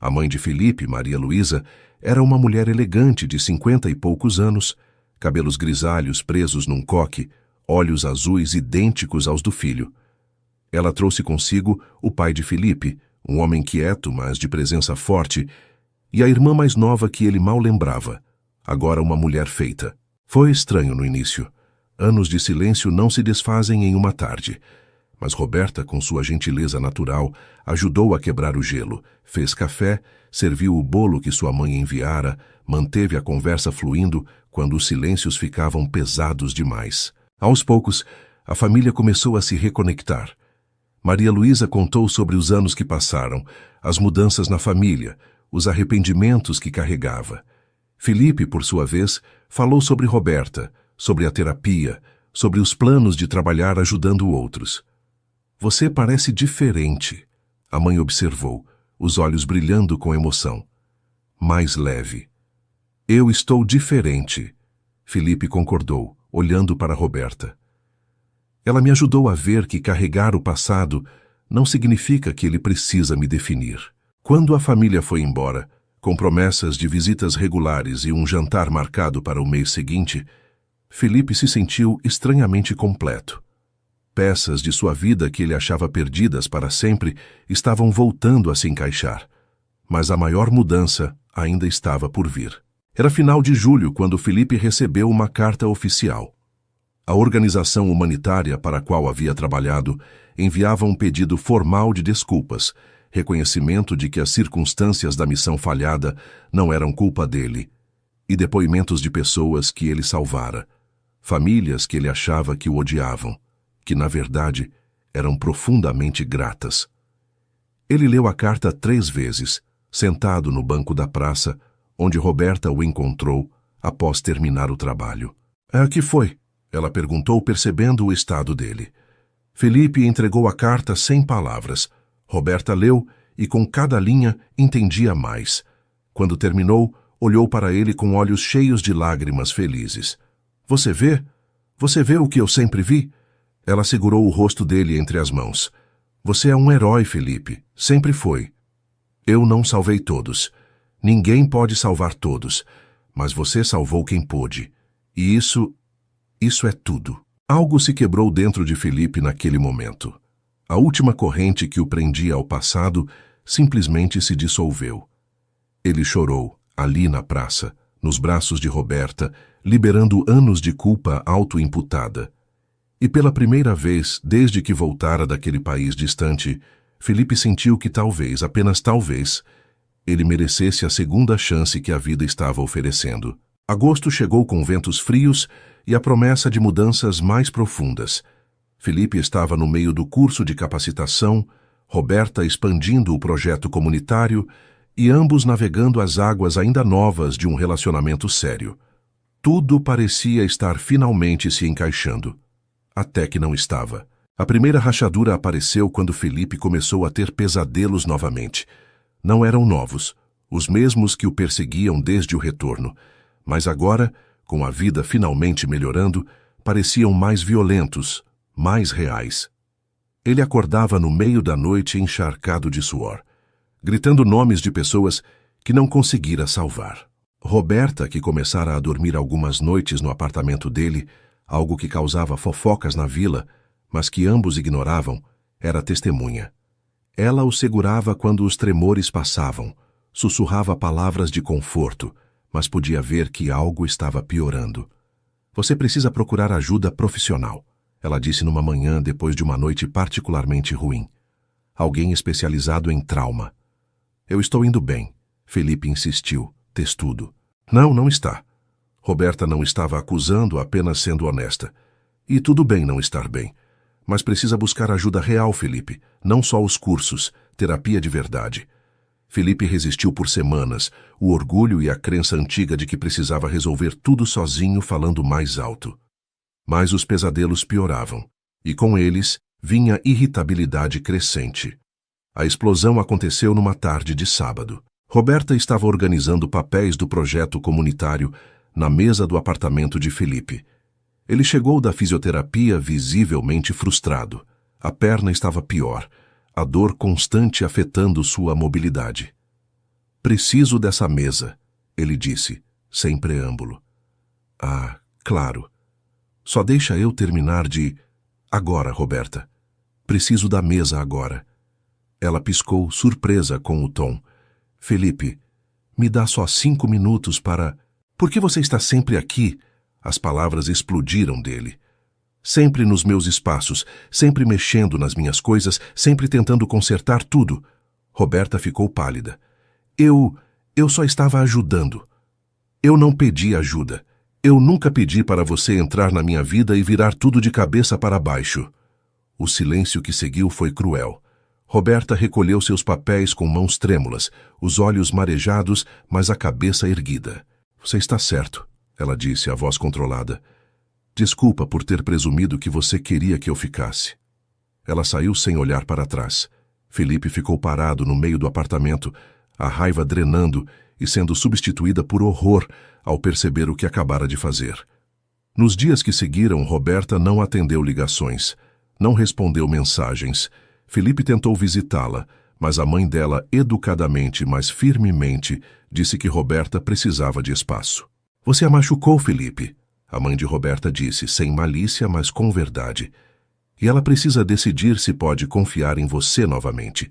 A mãe de Felipe, Maria Luísa, era uma mulher elegante de 50 e poucos anos, cabelos grisalhos presos num coque, olhos azuis idênticos aos do filho. Ela trouxe consigo o pai de Felipe, um homem quieto, mas de presença forte, e a irmã mais nova que ele mal lembrava, agora uma mulher feita. Foi estranho no início. Anos de silêncio não se desfazem em uma tarde. Mas Roberta, com sua gentileza natural, ajudou a quebrar o gelo, fez café, serviu o bolo que sua mãe enviara, manteve a conversa fluindo quando os silêncios ficavam pesados demais. Aos poucos, a família começou a se reconectar. Maria Luísa contou sobre os anos que passaram, as mudanças na família, os arrependimentos que carregava. Felipe, por sua vez, falou sobre Roberta, sobre a terapia, sobre os planos de trabalhar ajudando outros. Você parece diferente, a mãe observou, os olhos brilhando com emoção. Mais leve. Eu estou diferente, Felipe concordou, olhando para Roberta. Ela me ajudou a ver que carregar o passado não significa que ele precisa me definir. Quando a família foi embora, Com promessas de visitas regulares e um jantar marcado para o mês seguinte, Felipe se sentiu estranhamente completo. Peças de sua vida que ele achava perdidas para sempre estavam voltando a se encaixar. Mas a maior mudança ainda estava por vir. Era final de julho quando Felipe recebeu uma carta oficial. A organização humanitária para a qual havia trabalhado enviava um pedido formal de desculpas, reconhecimento de que as circunstâncias da missão falhada não eram culpa dele, e depoimentos de pessoas que ele salvara, famílias que ele achava que o odiavam, que na verdade eram profundamente gratas. Ele leu a carta 3 vezes, sentado no banco da praça, onde Roberta o encontrou após terminar o trabalho. Que foi?" ela perguntou, percebendo o estado dele. Felipe entregou a carta sem palavras. Roberta leu e com cada linha entendia mais. Quando terminou, olhou para ele com olhos cheios de lágrimas felizes. Você vê? Você vê o que eu sempre vi?" Ela segurou o rosto dele entre as mãos. "Você é um herói, Felipe. Sempre foi. Eu não salvei todos. Ninguém pode salvar todos. Mas você salvou quem pôde. E isso é tudo." Algo se quebrou dentro de Felipe naquele momento. A última corrente que o prendia ao passado simplesmente se dissolveu. Ele chorou, ali na praça, nos braços de Roberta, liberando anos de culpa auto-imputada. E pela primeira vez, desde que voltara daquele país distante, Felipe sentiu que talvez, apenas talvez, ele merecesse a segunda chance que a vida estava oferecendo. Agosto chegou com ventos frios e a promessa de mudanças mais profundas. Felipe estava no meio do curso de capacitação, Roberta expandindo o projeto comunitário e ambos navegando as águas ainda novas de um relacionamento sério. Tudo parecia estar finalmente se encaixando. Até que não estava. A primeira rachadura apareceu quando Felipe começou a ter pesadelos novamente. Não eram novos, os mesmos que o perseguiam desde o retorno, mas agora, com a vida finalmente melhorando, pareciam mais violentos, mais reais. Ele acordava no meio da noite encharcado de suor, gritando nomes de pessoas que não conseguira salvar. Roberta, que começara a dormir algumas noites no apartamento dele, algo que causava fofocas na vila, mas que ambos ignoravam, era testemunha. Ela o segurava quando os tremores passavam, sussurrava palavras de conforto, mas podia ver que algo estava piorando. "Você precisa procurar ajuda profissional", ela disse numa manhã depois de uma noite particularmente ruim. "Alguém especializado em trauma." "Eu estou indo bem", Felipe insistiu, testudo. "Não, não está." Roberta não estava acusando, apenas sendo honesta. "E tudo bem não estar bem. Mas precisa buscar ajuda real, Felipe, não só os cursos, terapia de verdade." Felipe resistiu por semanas, o orgulho e a crença antiga de que precisava resolver tudo sozinho, falando mais alto. Mas os pesadelos pioravam, e com eles vinha irritabilidade crescente. A explosão aconteceu numa tarde de sábado. Roberta estava organizando papéis do projeto comunitário na mesa do apartamento de Felipe. Ele chegou da fisioterapia visivelmente frustrado. A perna estava pior, a dor constante afetando sua mobilidade. "Preciso dessa mesa", ele disse, sem preâmbulo. "Ah, claro. Só deixa eu terminar de... Agora, Roberta. Preciso da mesa agora." Ela piscou, surpresa com o tom. "Felipe, me dá só 5 minutos para... Por que você está sempre aqui?" As palavras explodiram dele. "Sempre nos meus espaços, sempre mexendo nas minhas coisas, sempre tentando consertar tudo." Roberta ficou pálida. Eu só estava ajudando. Eu não pedi ajuda. Eu nunca pedi para você entrar na minha vida e virar tudo de cabeça para baixo." O silêncio que seguiu foi cruel. Roberta recolheu seus papéis com mãos trêmulas, os olhos marejados, mas a cabeça erguida. "Você está certo", ela disse, a voz controlada. "Desculpa por ter presumido que você queria que eu ficasse." Ela saiu sem olhar para trás. Felipe ficou parado no meio do apartamento, a raiva drenando e sendo substituída por horror ao perceber o que acabara de fazer. Nos dias que seguiram, Roberta não atendeu ligações, não respondeu mensagens. Felipe tentou visitá-la, mas a mãe dela, educadamente, mas firmemente, disse que Roberta precisava de espaço. Você a machucou, Felipe, a mãe de Roberta disse, sem malícia, mas com verdade. E ela precisa decidir se pode confiar em você novamente.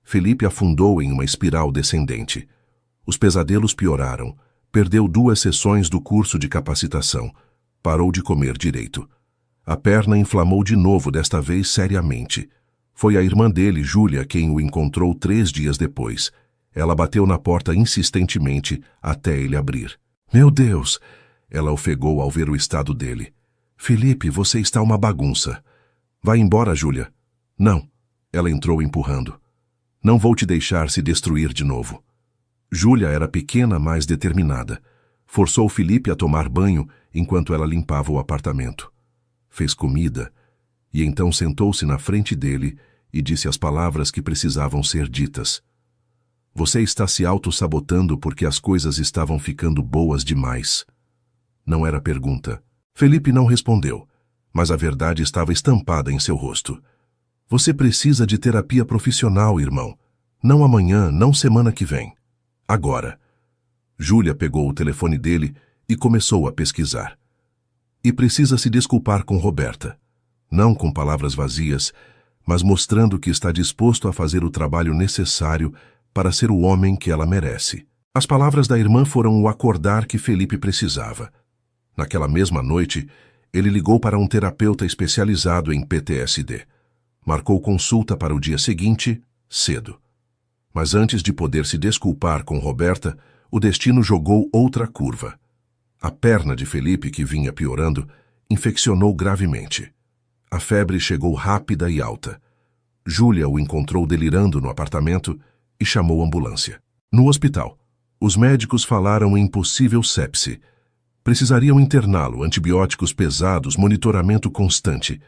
Felipe afundou em uma espiral descendente. Os pesadelos pioraram. Perdeu 2 sessões do curso de capacitação. Parou de comer direito. A perna inflamou de novo, desta vez seriamente. Foi a irmã dele, Júlia, quem o encontrou 3 dias depois. Ela bateu na porta insistentemente até ele abrir. Meu Deus! Ela ofegou ao ver o estado dele. Felipe, você está uma bagunça. Vai embora, Júlia. Não. Ela entrou empurrando. Não vou te deixar se destruir de novo. Júlia era pequena, mas determinada. Forçou Felipe a tomar banho enquanto ela limpava o apartamento. Fez comida e então sentou-se na frente dele e disse as palavras que precisavam ser ditas. Você está se auto-sabotando porque as coisas estavam ficando boas demais. Não era pergunta. Felipe não respondeu, mas a verdade estava estampada em seu rosto. Você precisa de terapia profissional, irmão. Não amanhã, não semana que vem. Agora. Júlia pegou o telefone dele e começou a pesquisar. E precisa se desculpar com Roberta. Não com palavras vazias, mas mostrando que está disposto a fazer o trabalho necessário para ser o homem que ela merece. As palavras da irmã foram o acordar que Felipe precisava. Naquela mesma noite, ele ligou para um terapeuta especializado em PTSD. Marcou consulta para o dia seguinte, cedo. Mas antes de poder se desculpar com Roberta, o destino jogou outra curva. A perna de Felipe, que vinha piorando, infeccionou gravemente. A febre chegou rápida e alta. Júlia o encontrou delirando no apartamento e chamou a ambulância. No hospital, os médicos falaram em possível sepse. Precisariam interná-lo, antibióticos pesados, monitoramento constante.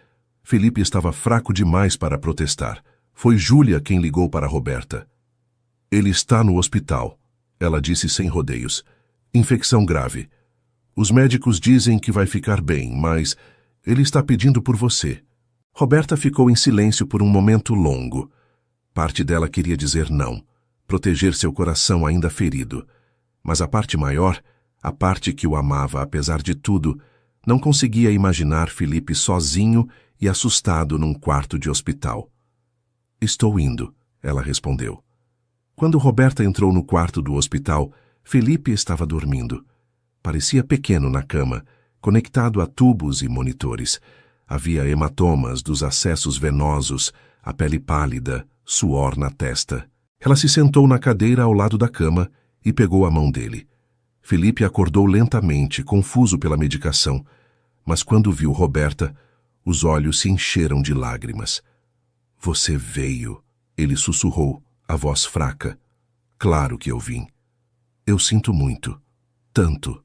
Felipe estava fraco demais para protestar. Foi Júlia quem ligou para Roberta. Ele está no hospital, ela disse sem rodeios. Infecção grave. Os médicos dizem que vai ficar bem, mas ele está pedindo por você. Roberta ficou em silêncio por um momento longo. Parte dela queria dizer não, proteger seu coração ainda ferido. Mas a parte maior, a parte que o amava apesar de tudo, não conseguia imaginar Felipe sozinho e assustado num quarto de hospital. Estou indo, ela respondeu. Quando Roberta entrou no quarto do hospital, Felipe estava dormindo. Parecia pequeno na cama, conectado a tubos e monitores. Havia hematomas dos acessos venosos, a pele pálida, suor na testa. Ela se sentou na cadeira ao lado da cama e pegou a mão dele. Felipe acordou lentamente, confuso pela medicação, mas quando viu Roberta, os olhos se encheram de lágrimas. Você veio, ele sussurrou, a voz fraca. Claro que eu vim. Eu sinto muito. Tanto.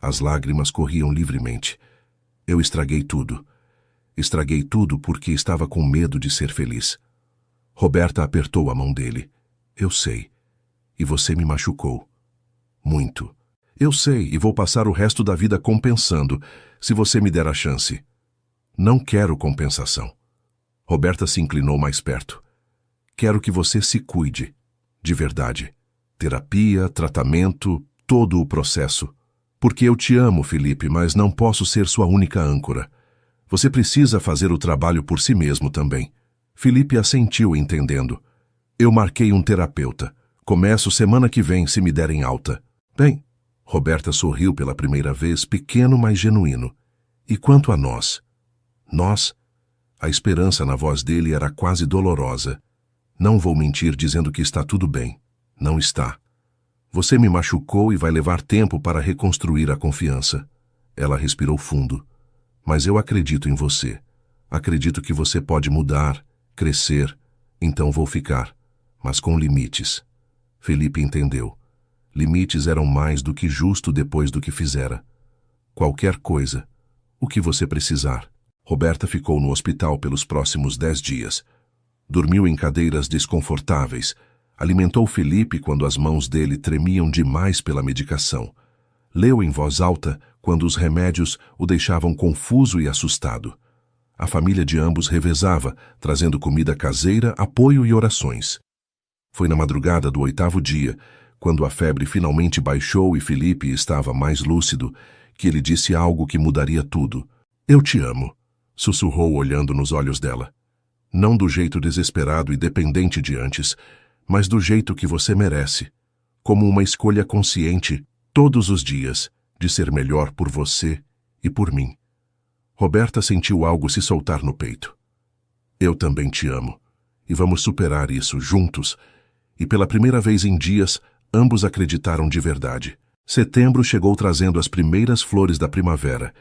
As lágrimas corriam livremente. Eu estraguei tudo. Estraguei tudo porque estava com medo de ser feliz. Roberta apertou a mão dele. Eu sei. E você me machucou. Muito. Eu sei e vou passar o resto da vida compensando, se você me der a chance. Não quero compensação. Roberta se inclinou mais perto. Quero que você se cuide, de verdade. Terapia, tratamento, todo o processo. Porque eu te amo, Felipe, mas não posso ser sua única âncora. Você precisa fazer o trabalho por si mesmo também. Felipe assentiu, entendendo. Eu marquei um terapeuta. Começo semana que vem, se me derem alta. Bem, Roberta sorriu pela primeira vez, pequeno, mas genuíno. E quanto a nós? Nós? A esperança na voz dele era quase dolorosa. Não vou mentir dizendo que está tudo bem. Não está. Você me machucou e vai levar tempo para reconstruir a confiança. Ela respirou fundo. Mas eu acredito em você. Acredito que você pode mudar, crescer. Então vou ficar. Mas com limites. Felipe entendeu. Limites eram mais do que justo depois do que fizera. Qualquer coisa. O que você precisar. Roberta ficou no hospital pelos próximos 10 dias. Dormiu em cadeiras desconfortáveis. Alimentou Felipe quando as mãos dele tremiam demais pela medicação. Leu em voz alta quando os remédios o deixavam confuso e assustado. A família de ambos revezava, trazendo comida caseira, apoio e orações. Foi na madrugada do 8º dia, quando a febre finalmente baixou e Felipe estava mais lúcido, que ele disse algo que mudaria tudo. Eu te amo, sussurrou olhando nos olhos dela. Não do jeito desesperado e dependente de antes, mas do jeito que você merece, como uma escolha consciente, todos os dias, de ser melhor por você e por mim. Roberta sentiu algo se soltar no peito. Eu também te amo, e vamos superar isso juntos. E pela primeira vez em dias, ambos acreditaram de verdade. Setembro chegou trazendo as primeiras flores da primavera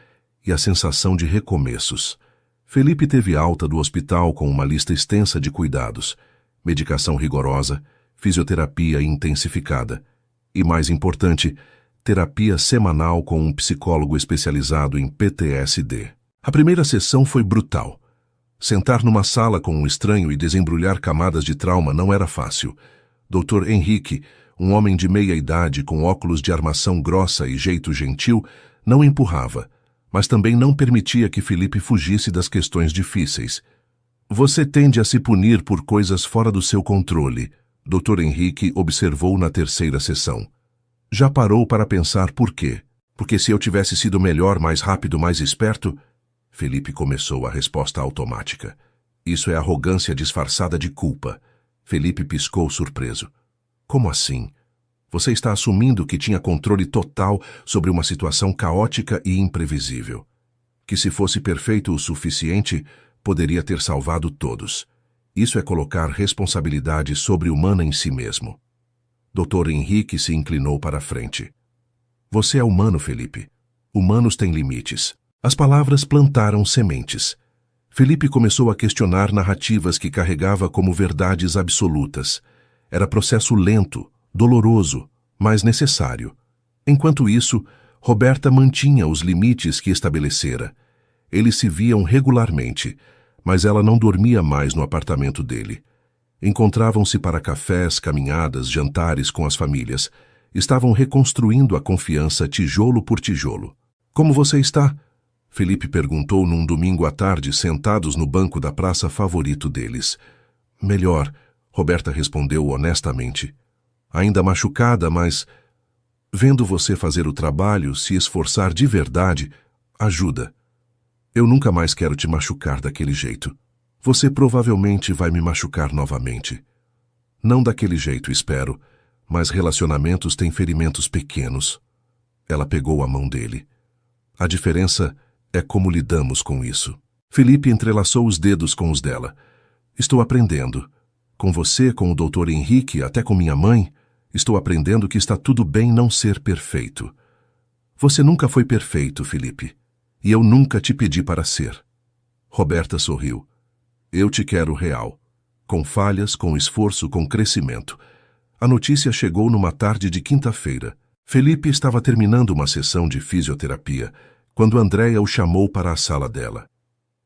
e a sensação de recomeços. Felipe teve alta do hospital com uma lista extensa de cuidados, medicação rigorosa, fisioterapia intensificada e, mais importante, terapia semanal com um psicólogo especializado em PTSD. A primeira sessão foi brutal. Sentar numa sala com um estranho e desembrulhar camadas de trauma não era fácil. Dr. Henrique, um homem de meia idade com óculos de armação grossa e jeito gentil, não empurrava, mas também não permitia que Felipe fugisse das questões difíceis. Você tende a se punir por coisas fora do seu controle, Dr. Henrique observou na terceira sessão. Já parou para pensar por quê? Porque se eu tivesse sido melhor, mais rápido, mais esperto? Felipe começou a resposta automática. Isso é arrogância disfarçada de culpa. Felipe piscou surpreso. Como assim? Você está assumindo que tinha controle total sobre uma situação caótica e imprevisível. Que se fosse perfeito o suficiente, poderia ter salvado todos. Isso é colocar responsabilidade sobre-humana em si mesmo. Dr. Henrique se inclinou para a frente. Você é humano, Felipe. Humanos têm limites. As palavras plantaram sementes. Felipe começou a questionar narrativas que carregava como verdades absolutas. Era processo lento, doloroso, mas necessário. Enquanto isso, Roberta mantinha os limites que estabelecera. Eles se viam regularmente, mas ela não dormia mais no apartamento dele. Encontravam-se para cafés, caminhadas, jantares com as famílias. Estavam reconstruindo a confiança tijolo por tijolo. Como você está? Felipe perguntou num domingo à tarde, sentados no banco da praça favorito deles. Melhor, Roberta respondeu honestamente. Ainda machucada, mas... Vendo você fazer o trabalho, se esforçar de verdade, ajuda. Eu nunca mais quero te machucar daquele jeito. Você provavelmente vai me machucar novamente. Não daquele jeito, espero, mas relacionamentos têm ferimentos pequenos. Ela pegou a mão dele. A diferença é como lidamos com isso. Felipe entrelaçou os dedos com os dela. Estou aprendendo. Com você, com o Dr. Henrique, até com minha mãe, estou aprendendo que está tudo bem não ser perfeito. Você nunca foi perfeito, Felipe. E eu nunca te pedi para ser. Roberta sorriu. Eu te quero real. Com falhas, com esforço, com crescimento. A notícia chegou numa tarde de quinta-feira. Felipe estava terminando uma sessão de fisioterapia, quando Andréia o chamou para a sala dela.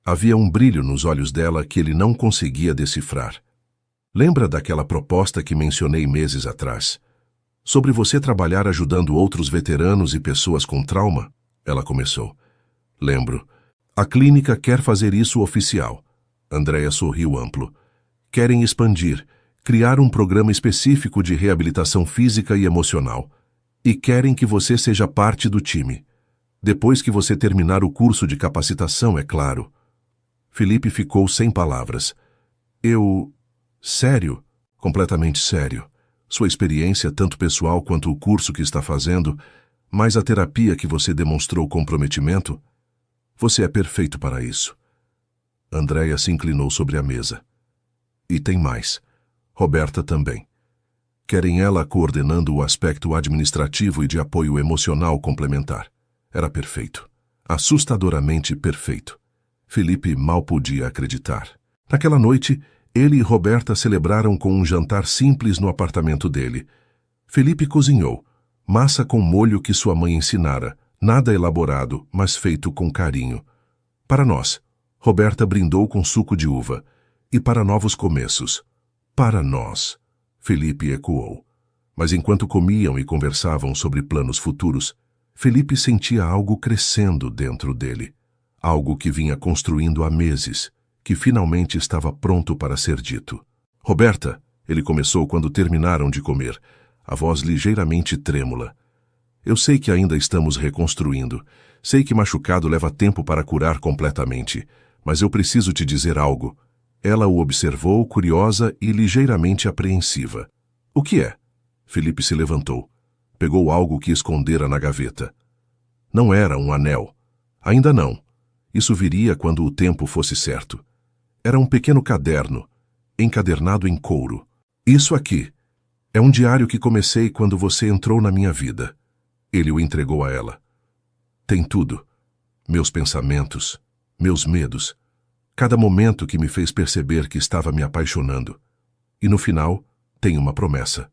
Havia um brilho nos olhos dela que ele não conseguia decifrar. Lembra daquela proposta que mencionei meses atrás? Sobre você trabalhar ajudando outros veteranos e pessoas com trauma? Ela começou. Lembro. A clínica quer fazer isso oficial. Andréia sorriu amplo. Querem expandir, criar um programa específico de reabilitação física e emocional. E querem que você seja parte do time. Depois que você terminar o curso de capacitação, é claro. Felipe ficou sem palavras. Sério? Completamente sério. Sua experiência, tanto pessoal quanto o curso que está fazendo, mais a terapia que você demonstrou comprometimento, você é perfeito para isso. Andréia se inclinou sobre a mesa. E tem mais. Roberta também. Querem ela coordenando o aspecto administrativo e de apoio emocional complementar. Era perfeito. Assustadoramente perfeito. Felipe mal podia acreditar. Naquela noite, ele e Roberta celebraram com um jantar simples no apartamento dele. Felipe cozinhou, massa com molho que sua mãe ensinara, nada elaborado, mas feito com carinho. Para nós, Roberta brindou com suco de uva. E para novos começos. Para nós, Felipe ecoou. Mas enquanto comiam e conversavam sobre planos futuros, Felipe sentia algo crescendo dentro dele. algo que vinha construindo há meses, que finalmente estava pronto para ser dito. Roberta, ele começou quando terminaram de comer, a voz ligeiramente trêmula. Eu sei que ainda estamos reconstruindo. Sei que machucado leva tempo para curar completamente, mas eu preciso te dizer algo. Ela o observou, curiosa e ligeiramente apreensiva. O que é? Felipe se levantou. Pegou algo que escondera na gaveta. Não era um anel. Ainda não. Isso viria quando o tempo fosse certo. Era um pequeno caderno, encadernado em couro. Isso aqui é um diário que comecei quando você entrou na minha vida. Ele o entregou a ela. Tem tudo. Meus pensamentos, meus medos, cada momento que me fez perceber que estava me apaixonando. E no final, tem uma promessa.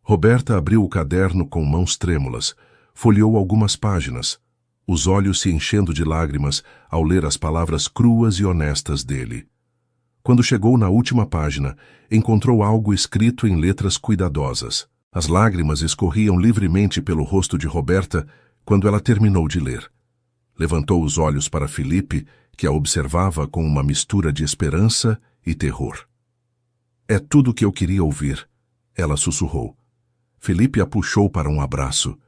Roberta abriu o caderno com mãos trêmulas, folheou algumas páginas, os olhos se enchendo de lágrimas ao ler as palavras cruas e honestas dele. Quando chegou na última página, encontrou algo escrito em letras cuidadosas. As lágrimas escorriam livremente pelo rosto de Roberta quando ela terminou de ler. Levantou os olhos para Felipe, que a observava com uma mistura de esperança e terror. É tudo o que eu queria ouvir, ela sussurrou. Felipe a puxou para um abraço.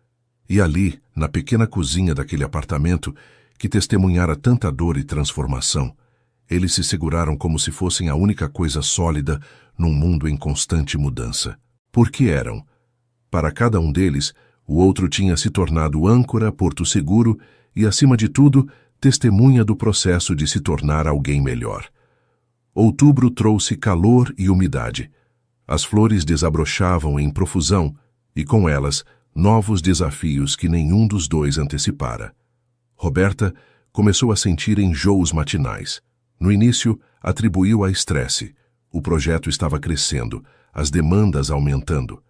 E ali, na pequena cozinha daquele apartamento, que testemunhara tanta dor e transformação, eles se seguraram como se fossem a única coisa sólida num mundo em constante mudança. Porque eram. Para cada um deles, o outro tinha se tornado âncora, porto seguro e, acima de tudo, testemunha do processo de se tornar alguém melhor. Outubro trouxe calor e umidade. As flores desabrochavam em profusão e, com elas, novos desafios que nenhum dos dois antecipara. Roberta começou a sentir enjoos matinais. No início, atribuiu a estresse. O projeto estava crescendo, as demandas aumentando.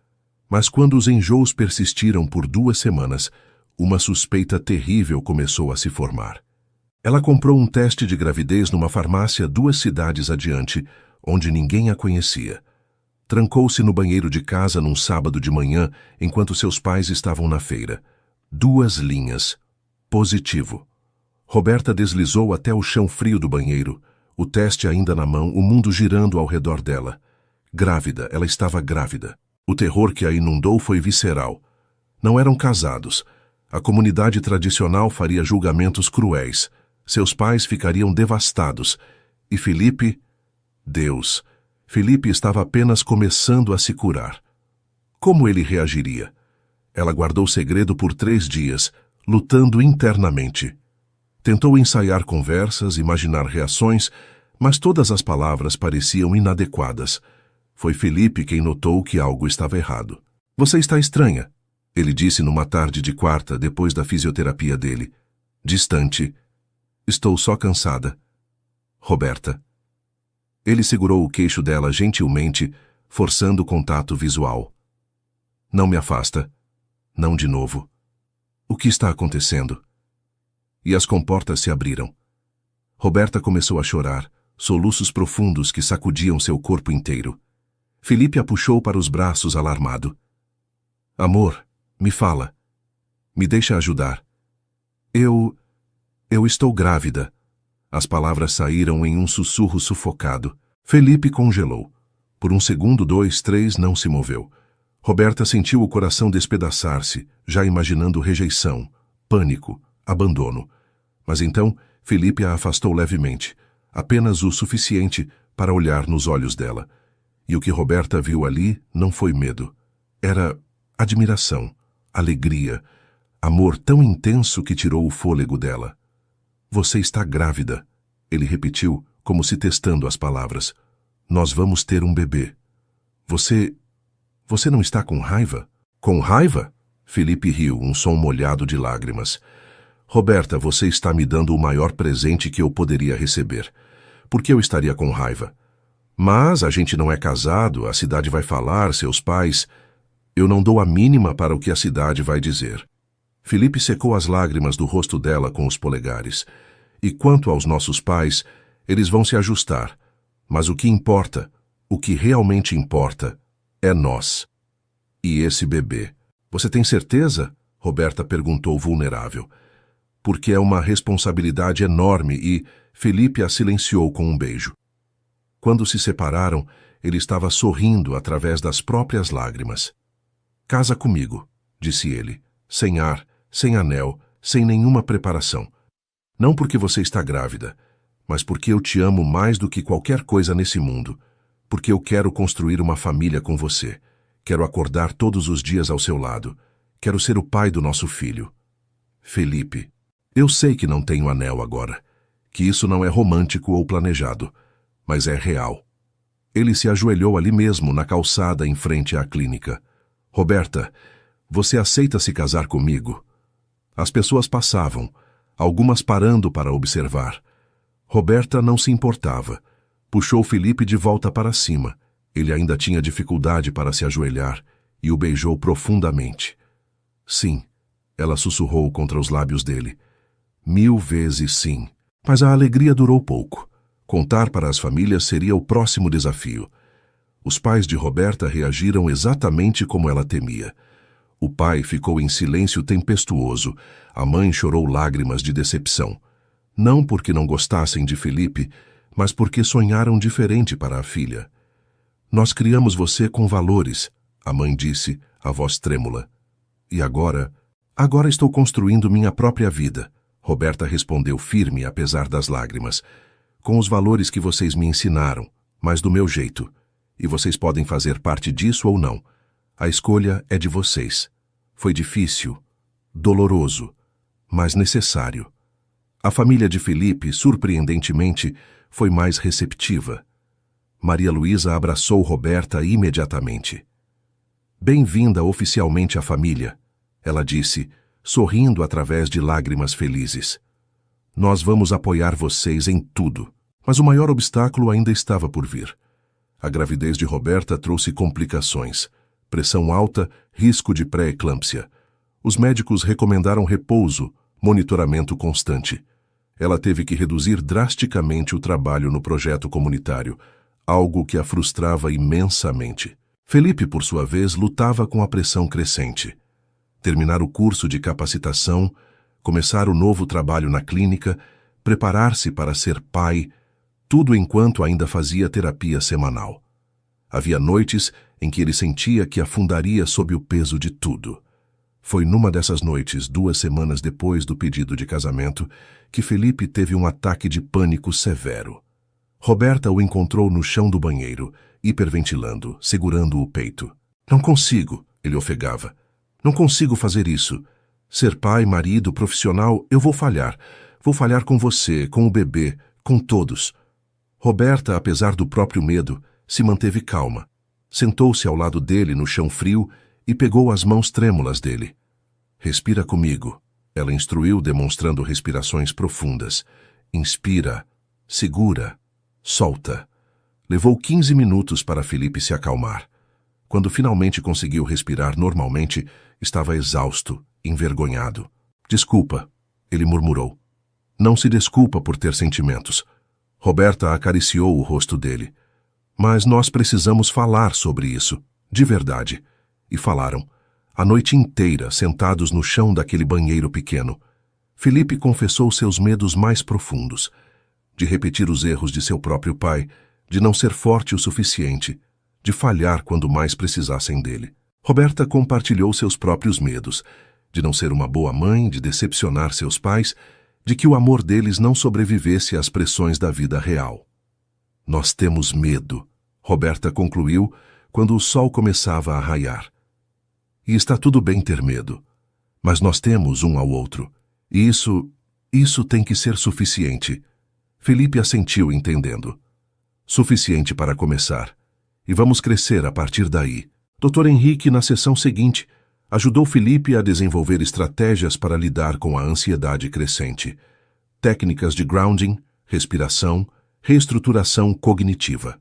Mas quando os enjoos persistiram por 2 semanas, uma suspeita terrível começou a se formar. Ela comprou um teste de gravidez numa farmácia 2 cidades adiante, onde ninguém a conhecia. Trancou-se no banheiro de casa num sábado de manhã, enquanto seus pais estavam na feira. 2 linhas. Positivo. Roberta deslizou até o chão frio do banheiro, o teste ainda na mão, o mundo girando ao redor dela. Grávida, ela estava grávida. O terror que a inundou foi visceral. Não eram casados. A comunidade tradicional faria julgamentos cruéis. Seus pais ficariam devastados. E Felipe... Deus... Felipe estava apenas começando a se curar. Como ele reagiria? Ela guardou o segredo por 3 dias, lutando internamente. Tentou ensaiar conversas, imaginar reações, mas todas as palavras pareciam inadequadas. Foi Felipe quem notou que algo estava errado. Você está estranha, ele disse numa tarde de quarta, depois da fisioterapia dele. Distante. Estou só cansada. Roberta. Ele segurou o queixo dela gentilmente, forçando o contato visual. Não me afasta. Não de novo. O que está acontecendo? E as comportas se abriram. Roberta começou a chorar, soluços profundos que sacudiam seu corpo inteiro. Felipe a puxou para os braços alarmado. Amor, me fala. Me deixa ajudar. Eu estou grávida. As palavras saíram em um sussurro sufocado. Felipe congelou. Por 1 segundo, 2, 3, não se moveu. Roberta sentiu o coração despedaçar-se, já imaginando rejeição, pânico, abandono. Mas então, Felipe a afastou levemente, apenas o suficiente para olhar nos olhos dela. E o que Roberta viu ali não foi medo. Era admiração, alegria, amor tão intenso que tirou o fôlego dela. Você está grávida, ele repetiu, como se testando as palavras. Nós vamos ter um bebê. Você não está com raiva? Com raiva? Felipe riu, um som molhado de lágrimas. Roberta, você está me dando o maior presente que eu poderia receber. Por que eu estaria com raiva? Mas a gente não é casado, a cidade vai falar, seus pais... Eu não dou a mínima para o que a cidade vai dizer. Felipe secou as lágrimas do rosto dela com os polegares. E quanto aos nossos pais, eles vão se ajustar. Mas o que importa, o que realmente importa, é nós. E esse bebê. Você tem certeza? Roberta perguntou vulnerável. porque é uma responsabilidade enorme e Felipe a silenciou com um beijo. Quando se separaram, ele estava sorrindo através das próprias lágrimas. Casa comigo, disse ele, sem ar, sem anel, sem nenhuma preparação. Não porque você está grávida, mas porque eu te amo mais do que qualquer coisa nesse mundo, porque eu quero construir uma família com você, quero acordar todos os dias ao seu lado, quero ser o pai do nosso filho. Felipe, eu sei que não tenho anel agora, que isso não é romântico ou planejado, mas é real. Ele se ajoelhou ali mesmo, na calçada em frente à clínica. Roberta, você aceita se casar comigo? As pessoas passavam, algumas parando para observar. Roberta não se importava. Puxou Felipe de volta para cima. Ele ainda tinha dificuldade para se ajoelhar e o beijou profundamente. Sim, ela sussurrou contra os lábios dele. 1000 vezes sim. Mas a alegria durou pouco. Contar para as famílias seria o próximo desafio. Os pais de Roberta reagiram exatamente como ela temia. O pai ficou em silêncio tempestuoso. A mãe chorou lágrimas de decepção. Não porque não gostassem de Felipe, mas porque sonharam diferente para a filha. Nós criamos você com valores, a mãe disse, a voz trêmula. E agora? Agora estou construindo minha própria vida, Roberta respondeu firme apesar das lágrimas. Com os valores que vocês me ensinaram, mas do meu jeito. E vocês podem fazer parte disso ou não. A escolha é de vocês. Foi difícil, doloroso, mas necessário. A família de Felipe, surpreendentemente, foi mais receptiva. Maria Luísa abraçou Roberta imediatamente. Bem-vinda oficialmente à família, ela disse, sorrindo através de lágrimas felizes. Nós vamos apoiar vocês em tudo, mas o maior obstáculo ainda estava por vir. A gravidez de Roberta trouxe complicações, pressão alta, risco de pré-eclâmpsia. Os médicos recomendaram repouso, monitoramento constante. Ela teve que reduzir drasticamente o trabalho no projeto comunitário, algo que a frustrava imensamente. Felipe, por sua vez, lutava com a pressão crescente. Terminar o curso de capacitação, começar o novo trabalho na clínica, preparar-se para ser pai, tudo enquanto ainda fazia terapia semanal. Havia noites em que ele sentia que afundaria sob o peso de tudo. Foi numa dessas noites, 2 semanas depois do pedido de casamento, que Felipe teve um ataque de pânico severo. Roberta o encontrou no chão do banheiro, hiperventilando, segurando o peito. Não consigo, ele ofegava. Não consigo fazer isso. Ser pai, marido, profissional, eu vou falhar. Vou falhar com você, com o bebê, com todos. Roberta, apesar do próprio medo, se manteve calma. Sentou-se ao lado dele no chão frio e pegou as mãos trêmulas dele. Respira comigo, ela instruiu demonstrando respirações profundas. Inspira, segura, solta. Levou 15 minutos para Felipe se acalmar. Quando finalmente conseguiu respirar normalmente, estava exausto, envergonhado. Desculpa, ele murmurou. Não se desculpa por ter sentimentos. Roberta acariciou o rosto dele. Mas nós precisamos falar sobre isso, de verdade. E falaram, a noite inteira, sentados no chão daquele banheiro pequeno. Felipe confessou seus medos mais profundos, de repetir os erros de seu próprio pai, de não ser forte o suficiente, de falhar quando mais precisassem dele. Roberta compartilhou seus próprios medos, de não ser uma boa mãe, de decepcionar seus pais, de que o amor deles não sobrevivesse às pressões da vida real. Nós temos medo, Roberta concluiu quando o sol começava a raiar. E está tudo bem ter medo, mas nós temos um ao outro, e isso tem que ser suficiente. Felipe assentiu entendendo. Suficiente para começar. E vamos crescer a partir daí. Dr. Henrique, na sessão seguinte, ajudou Felipe a desenvolver estratégias para lidar com a ansiedade crescente. Técnicas de grounding, respiração, reestruturação cognitiva.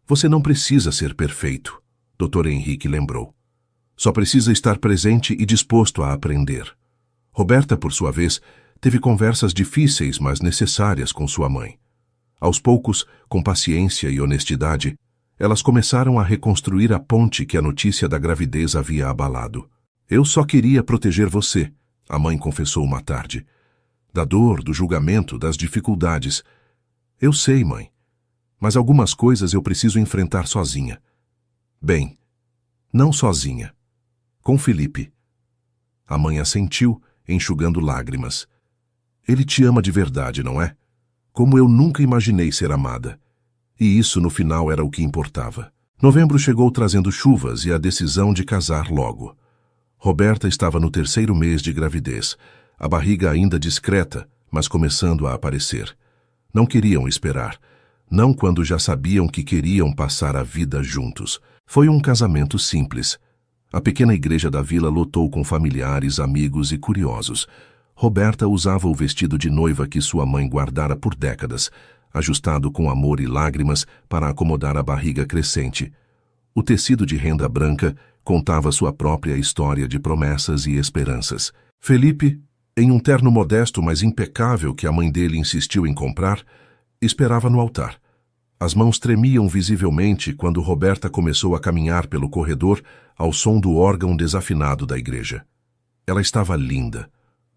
Você não precisa ser perfeito, Dr. Henrique lembrou. Só precisa estar presente e disposto a aprender. Roberta, por sua vez, teve conversas difíceis, mas necessárias com sua mãe. Aos poucos, com paciência e honestidade, elas começaram a reconstruir a ponte que a notícia da gravidez havia abalado. Eu só queria proteger você, a mãe confessou uma tarde. Da dor, do julgamento, das dificuldades. Eu sei, mãe, mas algumas coisas eu preciso enfrentar sozinha. Bem, não sozinha. Com Felipe. A mãe assentiu, enxugando lágrimas. Ele te ama de verdade, não é? Como eu nunca imaginei ser amada. E isso, no final, era o que importava. Novembro chegou trazendo chuvas e a decisão de casar logo. Roberta estava no 3º mês de gravidez, a barriga ainda discreta, mas começando a aparecer. Não queriam esperar, não quando já sabiam que queriam passar a vida juntos. Foi um casamento simples. A pequena igreja da vila lotou com familiares, amigos e curiosos. Roberta usava o vestido de noiva que sua mãe guardara por décadas, ajustado com amor e lágrimas para acomodar a barriga crescente. O tecido de renda branca contava sua própria história de promessas e esperanças. Felipe, em um terno modesto mas impecável que a mãe dele insistiu em comprar, esperava no altar. As mãos tremiam visivelmente quando Roberta começou a caminhar pelo corredor ao som do órgão desafinado da igreja. Ela estava linda.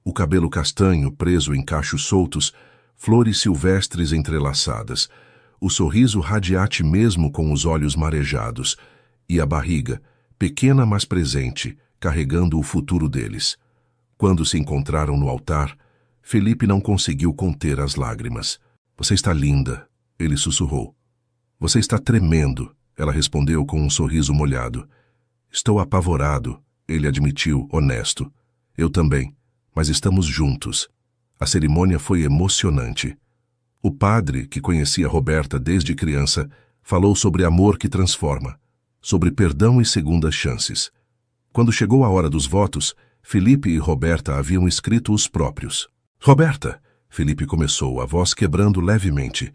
O cabelo castanho preso em cachos soltos, flores silvestres entrelaçadas, o sorriso radiante mesmo com os olhos marejados, e a barriga, pequena mas presente, carregando o futuro deles. Quando se encontraram no altar, Felipe não conseguiu conter as lágrimas. Você está linda, ele sussurrou. Você está tremendo, ela respondeu com um sorriso molhado. Estou apavorado, ele admitiu, honesto. Eu também, mas estamos juntos. A cerimônia foi emocionante. O padre, que conhecia Roberta desde criança, falou sobre amor que transforma, sobre perdão e segundas chances. Quando chegou a hora dos votos, Felipe e Roberta haviam escrito os próprios. Roberta, Felipe começou, a voz quebrando levemente.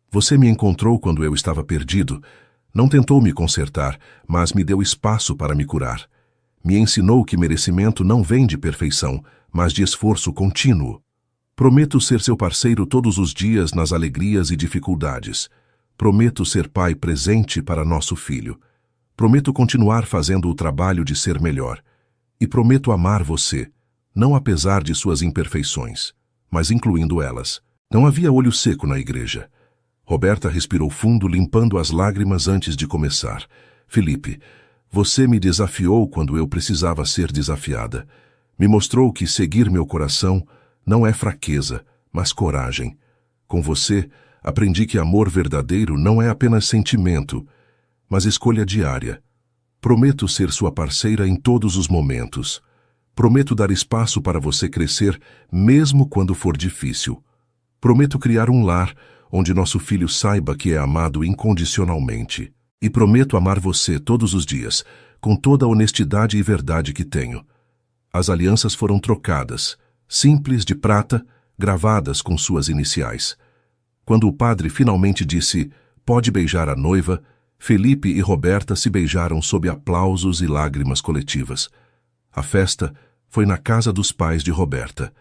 Você me encontrou quando eu estava perdido. Não tentou me consertar, mas me deu espaço para me curar. Me ensinou que merecimento não vem de perfeição, mas de esforço contínuo. Prometo ser seu parceiro todos os dias nas alegrias e dificuldades. Prometo ser pai presente para nosso filho. Prometo continuar fazendo o trabalho de ser melhor. E prometo amar você, não apesar de suas imperfeições, mas incluindo elas. Não havia olho seco na igreja. Roberta respirou fundo, limpando as lágrimas antes de começar. Felipe, você me desafiou quando eu precisava ser desafiada. Me mostrou que seguir meu coração não é fraqueza, mas coragem. Com você, aprendi que amor verdadeiro não é apenas sentimento, mas escolha diária. Prometo ser sua parceira em todos os momentos. Prometo dar espaço para você crescer, mesmo quando for difícil. Prometo criar um lar onde nosso filho saiba que é amado incondicionalmente. E prometo amar você todos os dias, com toda a honestidade e verdade que tenho. As alianças foram trocadas, simples de prata, gravadas com suas iniciais. Quando o padre finalmente disse, pode beijar a noiva, Felipe e Roberta se beijaram sob aplausos e lágrimas coletivas. A festa foi na casa dos pais de Roberta.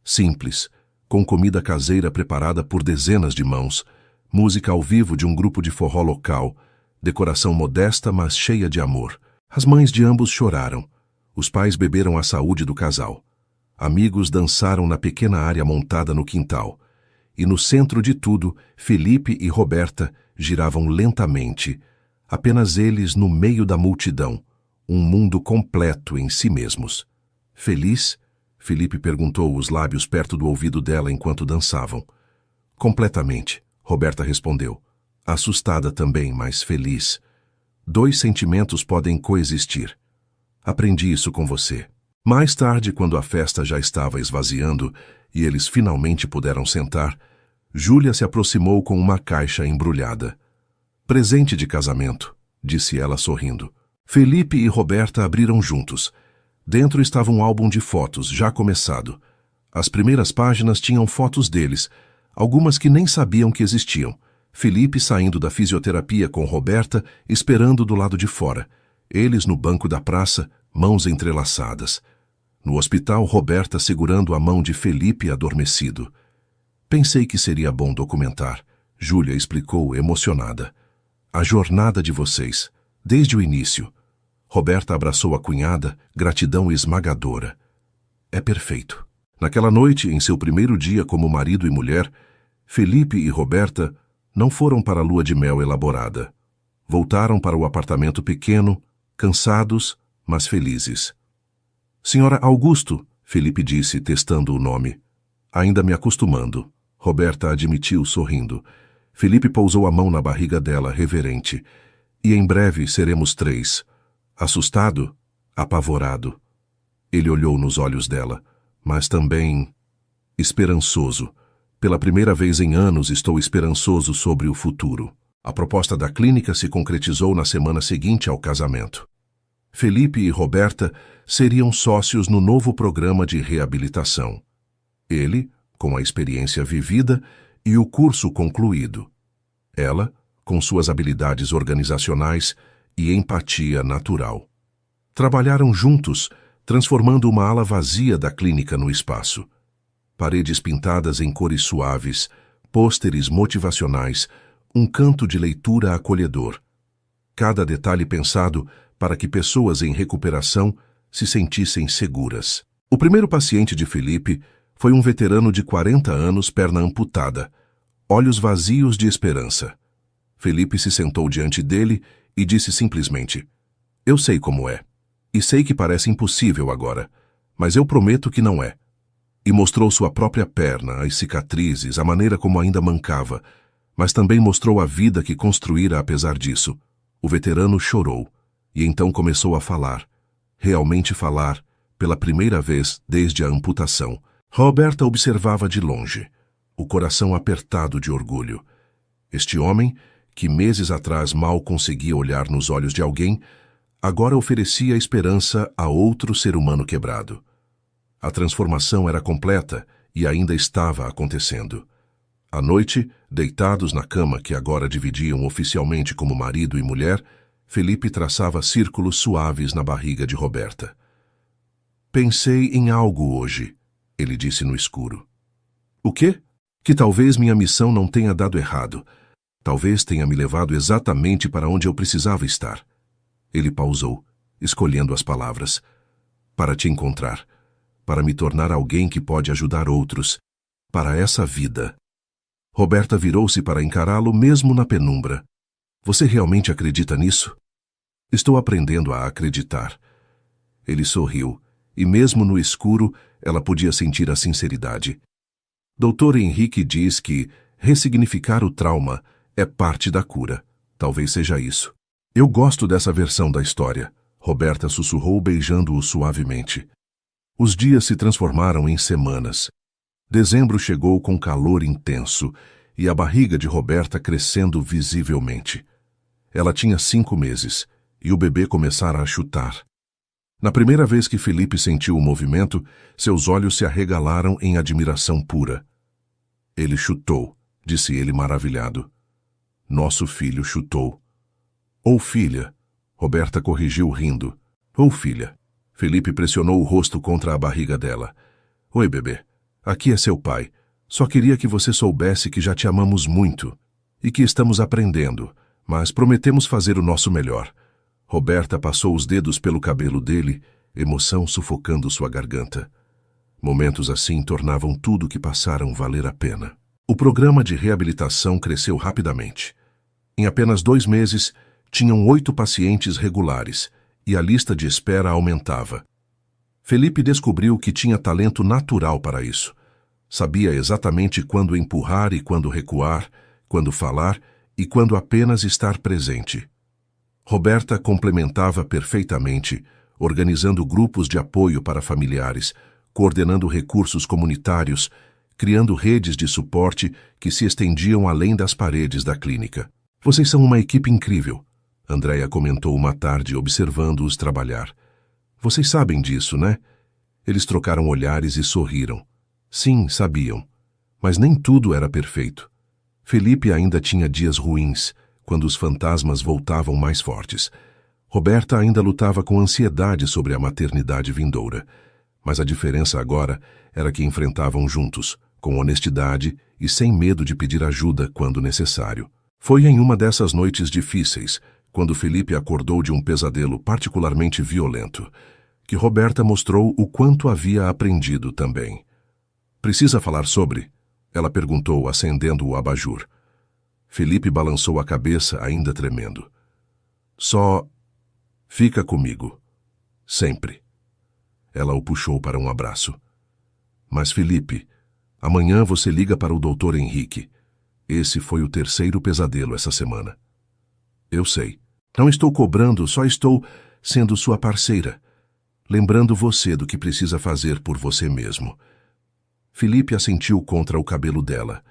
Simples, com comida caseira preparada por dezenas de mãos, música ao vivo de um grupo de forró local, decoração modesta mas cheia de amor. As mães de ambos choraram. Os pais beberam a saúde do casal. Amigos dançaram na pequena área montada no quintal. E no centro de tudo, Felipe e Roberta giravam lentamente, apenas eles no meio da multidão, um mundo completo em si mesmos. Feliz? Felipe perguntou, os lábios perto do ouvido dela enquanto dançavam. Completamente, Roberta respondeu. Assustada também, mas feliz. 2 sentimentos podem coexistir. Aprendi isso com você. Mais tarde, quando a festa já estava esvaziando e eles finalmente puderam sentar, Júlia se aproximou com uma caixa embrulhada. Presente de casamento, disse ela sorrindo. Felipe e Roberta abriram juntos. Dentro estava um álbum de fotos, já começado. As primeiras páginas tinham fotos deles, algumas que nem sabiam que existiam. Felipe saindo da fisioterapia com Roberta, esperando do lado de fora. Eles no banco da praça, mãos entrelaçadas. No hospital, Roberta segurando a mão de Felipe adormecido. Pensei que seria bom documentar, Júlia explicou, emocionada. A jornada de vocês, desde o início. Roberta abraçou a cunhada, gratidão esmagadora. É perfeito. Naquela noite, em seu primeiro dia como marido e mulher, Felipe e Roberta não foram para a lua de mel elaborada. Voltaram para o apartamento pequeno, cansados, mas felizes. Senhora Augusto, Felipe disse, testando o nome. Ainda me acostumando, Roberta admitiu, sorrindo. Felipe pousou a mão na barriga dela, reverente. E em breve seremos 3. Assustado? Apavorado. Ele olhou nos olhos dela, mas também esperançoso. Pela primeira vez em anos estou esperançoso sobre o futuro. A proposta da clínica se concretizou na semana seguinte ao casamento. Felipe e Roberta seriam sócios no novo programa de reabilitação. Ele, com a experiência vivida e o curso concluído. Ela, com suas habilidades organizacionais e empatia natural. Trabalharam juntos, transformando uma ala vazia da clínica no espaço. Paredes pintadas em cores suaves, pôsteres motivacionais, um canto de leitura acolhedor. Cada detalhe pensado para que pessoas em recuperação se sentissem seguras. O primeiro paciente de Felipe foi um veterano de 40 anos, perna amputada, olhos vazios de esperança. Felipe se sentou diante dele e disse simplesmente: "Eu sei como é, e sei que parece impossível agora, mas eu prometo que não é." E mostrou sua própria perna, as cicatrizes, a maneira como ainda mancava, mas também mostrou a vida que construíra apesar disso. O veterano chorou, e então começou a falar, realmente falar, pela primeira vez desde a amputação. Roberta observava de longe, o coração apertado de orgulho. Este homem, que meses atrás mal conseguia olhar nos olhos de alguém, agora oferecia esperança a outro ser humano quebrado. A transformação era completa e ainda estava acontecendo. À noite, deitados na cama que agora dividiam oficialmente como marido e mulher, Felipe traçava círculos suaves na barriga de Roberta. "Pensei em algo hoje", ele disse no escuro. "O quê?" "Que talvez minha missão não tenha dado errado. Talvez tenha me levado exatamente para onde eu precisava estar." Ele pausou, escolhendo as palavras. "Para te encontrar. Para me tornar alguém que pode ajudar outros. Para essa vida." Roberta virou-se para encará-lo mesmo na penumbra. "Você realmente acredita nisso?" "Estou aprendendo a acreditar." Ele sorriu, e mesmo no escuro ela podia sentir a sinceridade. Dr. Henrique diz que ressignificar o trauma é parte da cura. Talvez seja isso. "Eu gosto dessa versão da história", Roberta sussurrou, beijando-o suavemente. Os dias se transformaram em semanas. Dezembro chegou com calor intenso e a barriga de Roberta crescendo visivelmente. Ela tinha 5 meses e o bebê começara a chutar. Na primeira vez que Felipe sentiu o movimento, seus olhos se arregalaram em admiração pura. "Ele chutou", disse ele maravilhado. "Nosso filho chutou." "Ou filha", Roberta corrigiu rindo. "Ou filha." Felipe pressionou o rosto contra a barriga dela. "Oi, bebê. Aqui é seu pai. Só queria que você soubesse que já te amamos muito e que estamos aprendendo, mas prometemos fazer o nosso melhor." Roberta passou os dedos pelo cabelo dele, emoção sufocando sua garganta. Momentos assim tornavam tudo o que passaram valer a pena. O programa de reabilitação cresceu rapidamente. Em apenas 2 meses, tinham 8 pacientes regulares e a lista de espera aumentava. Felipe descobriu que tinha talento natural para isso. Sabia exatamente quando empurrar e quando recuar, quando falar e quando apenas estar presente. Roberta complementava perfeitamente, organizando grupos de apoio para familiares, coordenando recursos comunitários, criando redes de suporte que se estendiam além das paredes da clínica. "Vocês são uma equipe incrível", Andréia comentou uma tarde observando-os trabalhar. "Vocês sabem disso, né?" Eles trocaram olhares e sorriram. Sim, sabiam. Mas nem tudo era perfeito. Felipe ainda tinha dias ruins, quando os fantasmas voltavam mais fortes. Roberta ainda lutava com ansiedade sobre a maternidade vindoura. Mas a diferença agora era que enfrentavam juntos, com honestidade e sem medo de pedir ajuda quando necessário. Foi em uma dessas noites difíceis, quando Felipe acordou de um pesadelo particularmente violento, que Roberta mostrou o quanto havia aprendido também. Precisa falar sobre? Ela perguntou, acendendo o abajur. Felipe balançou a cabeça, ainda tremendo. Só fica comigo. Sempre. Ela o puxou para um abraço. Mas, Felipe, amanhã você liga para o Dr. Henrique. Esse foi o terceiro pesadelo essa semana. Eu sei. Não estou cobrando, só estou sendo sua parceira. Lembrando você do que precisa fazer por você mesmo. Felipe assentiu contra o cabelo dela.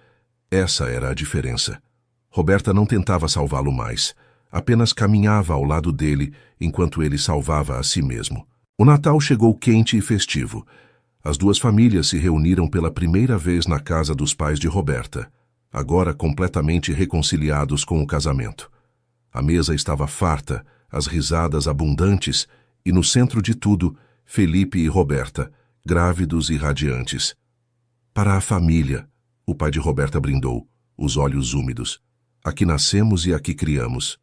Essa era a diferença. Roberta não tentava salvá-lo mais. Apenas caminhava ao lado dele enquanto ele salvava a si mesmo. O Natal chegou quente e festivo. As duas famílias se reuniram pela primeira vez na casa dos pais de Roberta, agora completamente reconciliados com o casamento. A mesa estava farta, as risadas abundantes, e no centro de tudo, Felipe e Roberta, grávidos e radiantes. Para a família, o pai de Roberta brindou, os olhos úmidos. Aqui nascemos e aqui criamos.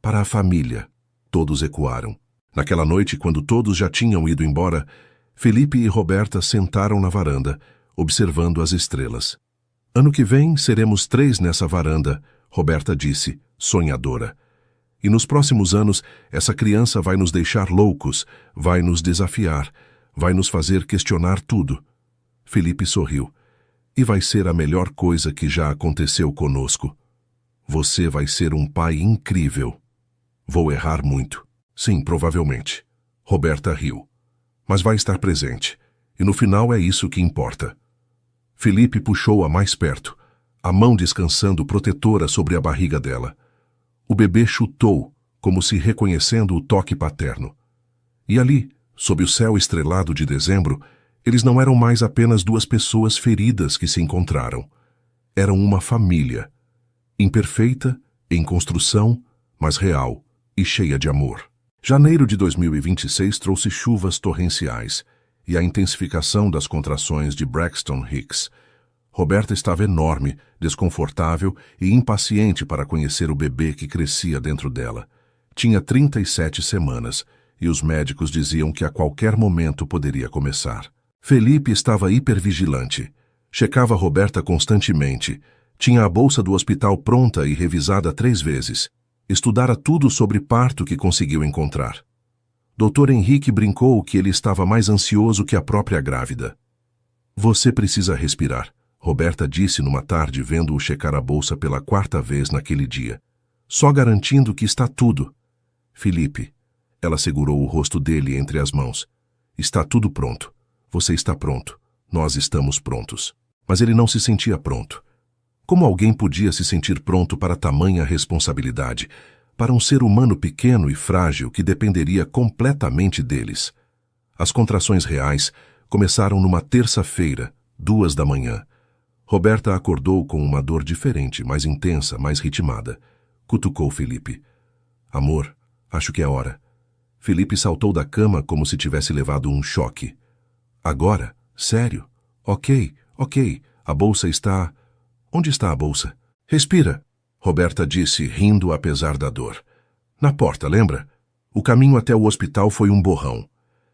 Para a família, todos ecoaram. Naquela noite, quando todos já tinham ido embora, Felipe e Roberta sentaram na varanda, observando as estrelas. Ano que vem, seremos 3 nessa varanda, Roberta disse, sonhadora. E nos próximos anos, essa criança vai nos deixar loucos, vai nos desafiar, vai nos fazer questionar tudo. Felipe sorriu. E vai ser a melhor coisa que já aconteceu conosco. Você vai ser um pai incrível. Vou errar muito. Sim, provavelmente. Roberta riu. Mas vai estar presente. E no final é isso que importa. Felipe puxou-a mais perto, a mão descansando protetora sobre a barriga dela. O bebê chutou, como se reconhecendo o toque paterno. E ali, sob o céu estrelado de dezembro, eles não eram mais apenas 2 pessoas feridas que se encontraram. Eram uma família. Imperfeita, em construção, mas real e cheia de amor. Janeiro de 2026 trouxe chuvas torrenciais e a intensificação das contrações de Braxton Hicks. Roberta estava enorme, desconfortável e impaciente para conhecer o bebê que crescia dentro dela. Tinha 37 semanas e os médicos diziam que a qualquer momento poderia começar. Felipe estava hipervigilante. Checava Roberta constantemente. Tinha a bolsa do hospital pronta e revisada 3 vezes. Estudara tudo sobre parto que conseguiu encontrar. Dr. Henrique brincou que ele estava mais ansioso que a própria grávida. Você precisa respirar, Roberta disse numa tarde vendo-o checar a bolsa pela 4ª vez naquele dia. Só garantindo que está tudo. Felipe, ela segurou o rosto dele entre as mãos. Está tudo pronto. Você está pronto. Nós estamos prontos. Mas ele não se sentia pronto. Como alguém podia se sentir pronto para tamanha responsabilidade, para um ser humano pequeno e frágil que dependeria completamente deles? As contrações reais começaram numa terça-feira, 2 da manhã. Roberta acordou com uma dor diferente, mais intensa, mais ritmada. Cutucou Felipe. Amor, acho que é hora. Felipe saltou da cama como se tivesse levado um choque. Agora? Sério? Ok. A bolsa está... Onde está a bolsa? Respira, Roberta disse, rindo apesar da dor. Na porta, lembra? O caminho até o hospital foi um borrão.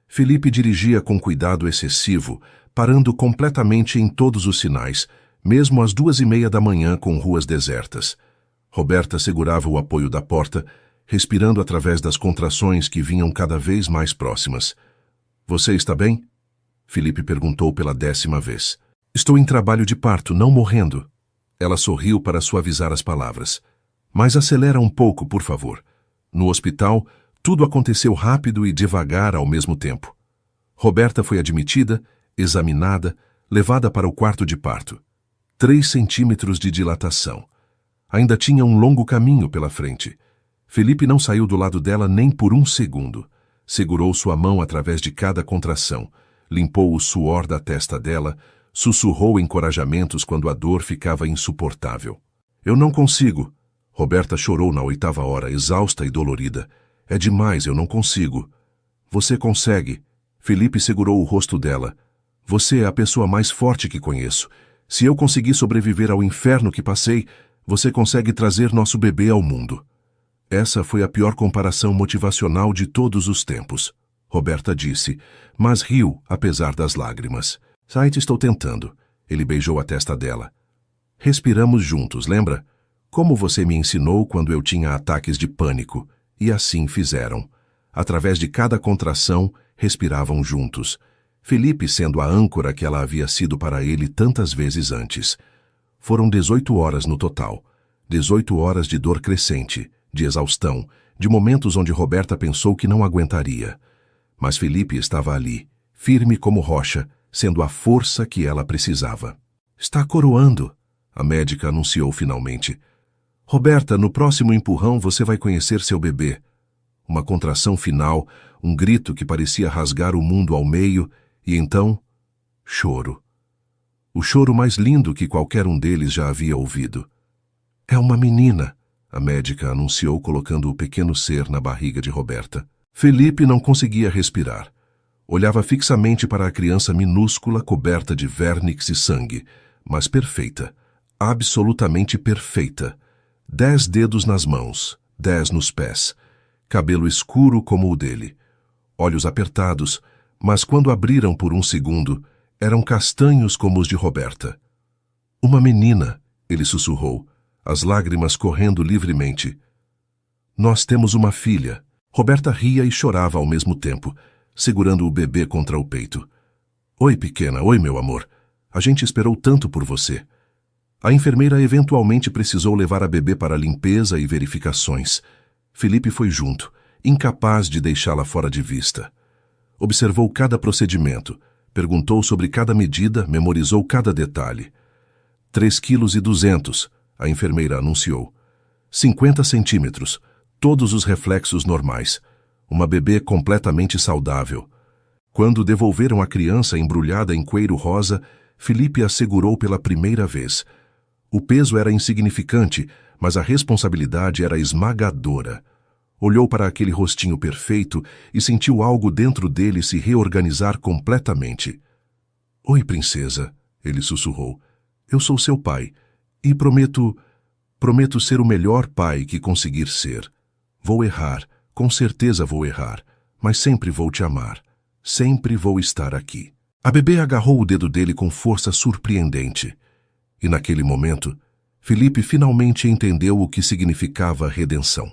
Felipe dirigia com cuidado excessivo, parando completamente em todos os sinais, mesmo às 2:30 da manhã com ruas desertas. Roberta segurava o apoio da porta, respirando através das contrações que vinham cada vez mais próximas. Você está bem? Felipe perguntou pela 10ª vez. Estou em trabalho de parto, não morrendo. Ela sorriu para suavizar as palavras. Mas acelera um pouco, por favor. No hospital, tudo aconteceu rápido e devagar ao mesmo tempo. Roberta foi admitida, examinada, levada para o quarto de parto. 3 centímetros de dilatação. Ainda tinha um longo caminho pela frente. Felipe não saiu do lado dela nem por 1 segundo. Segurou sua mão através de cada contração, limpou o suor da testa dela, sussurrou encorajamentos quando a dor ficava insuportável. Eu não consigo. Roberta chorou na 8ª hora, exausta e dolorida. É demais, eu não consigo. Você consegue. Felipe segurou o rosto dela. Você é a pessoa mais forte que conheço. Se eu conseguir sobreviver ao inferno que passei, você consegue trazer nosso bebê ao mundo. Essa foi a pior comparação motivacional de todos os tempos, Roberta disse, mas riu apesar das lágrimas. Sait, estou tentando. Ele beijou a testa dela. Respiramos juntos, lembra? Como você me ensinou quando eu tinha ataques de pânico. E assim fizeram. Através de cada contração, respiravam juntos. Felipe sendo a âncora que ela havia sido para ele tantas vezes antes. Foram 18 horas no total. 18 horas de dor crescente, de exaustão, de momentos onde Roberta pensou que não aguentaria. Mas Felipe estava ali, firme como rocha, sendo a força que ela precisava. Está coroando, a médica anunciou finalmente. Roberta, no próximo empurrão você vai conhecer seu bebê. Uma contração final, um grito que parecia rasgar o mundo ao meio, e então, choro. O choro mais lindo que qualquer um deles já havia ouvido. É uma menina, a médica anunciou colocando o pequeno ser na barriga de Roberta. Felipe não conseguia respirar. Olhava fixamente para a criança minúscula coberta de vernix e sangue, mas perfeita, absolutamente perfeita. 10 dedos nas mãos, 10 nos pés, cabelo escuro como o dele, olhos apertados, mas quando abriram por um segundo, eram castanhos como os de Roberta. Uma menina, ele sussurrou, as lágrimas correndo livremente. Nós temos uma filha. Roberta ria e chorava ao mesmo tempo, segurando o bebê contra o peito. Oi, pequena, oi, meu amor. A gente esperou tanto por você. A enfermeira eventualmente precisou levar a bebê para limpeza e verificações. Felipe foi junto, incapaz de deixá-la fora de vista. Observou cada procedimento, perguntou sobre cada medida, memorizou cada detalhe. 3,2 kg, a enfermeira anunciou. 50 centímetros, todos os reflexos normais. Uma bebê completamente saudável. Quando devolveram a criança embrulhada em coeiro rosa, Felipe a segurou pela primeira vez. O peso era insignificante, mas a responsabilidade era esmagadora. Olhou para aquele rostinho perfeito e sentiu algo dentro dele se reorganizar completamente. Oi, princesa, ele sussurrou. Eu sou seu pai e prometo ser o melhor pai que conseguir ser. Vou errar, com certeza vou errar, mas sempre vou te amar. Sempre vou estar aqui. A bebê agarrou o dedo dele com força surpreendente. E naquele momento, Felipe finalmente entendeu o que significava redenção.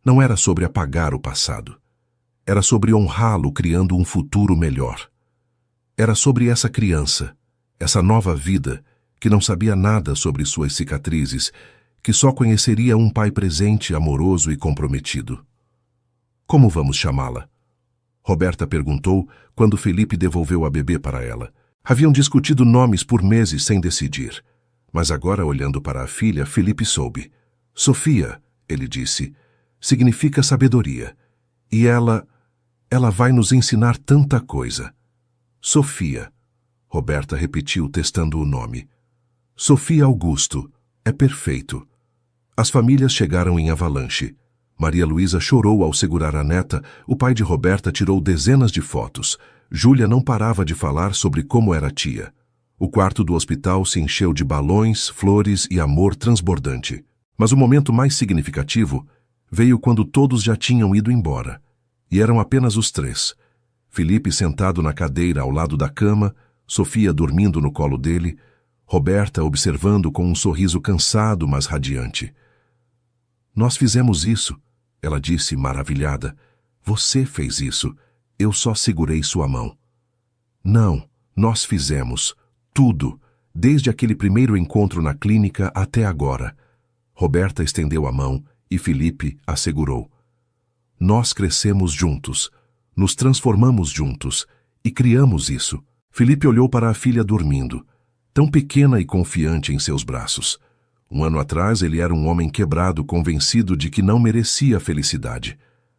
Não era sobre apagar o passado. Era sobre honrá-lo criando um futuro melhor. Era sobre essa criança, essa nova vida, que não sabia nada sobre suas cicatrizes, que só conheceria um pai presente, amoroso e comprometido. Como vamos chamá-la? Roberta perguntou quando Felipe devolveu a bebê para ela. Haviam discutido nomes por meses sem decidir. Mas agora, olhando para a filha, Felipe soube. Sofia, ele disse, significa sabedoria. E ela vai nos ensinar tanta coisa. Sofia, Roberta repetiu, testando o nome. Sofia Augusto, é perfeito. As famílias chegaram em avalanche. Maria Luísa chorou ao segurar a neta, o pai de Roberta tirou dezenas de fotos. Júlia não parava de falar sobre como era tia. O quarto do hospital se encheu de balões, flores e amor transbordante. Mas o momento mais significativo veio quando todos já tinham ido embora. E eram apenas os 3. Felipe sentado na cadeira ao lado da cama, Sofia dormindo no colo dele, Roberta observando com um sorriso cansado, mas radiante. Nós fizemos isso, ela disse maravilhada. Você fez isso. Eu só segurei sua mão. Não, nós fizemos. Tudo, desde aquele primeiro encontro na clínica até agora. Roberta estendeu a mão e Felipe a segurou. Nós crescemos juntos, nos transformamos juntos e criamos isso. Felipe olhou para a filha dormindo, tão pequena e confiante em seus braços. Um ano atrás ele era um homem quebrado, convencido de que não merecia a felicidade.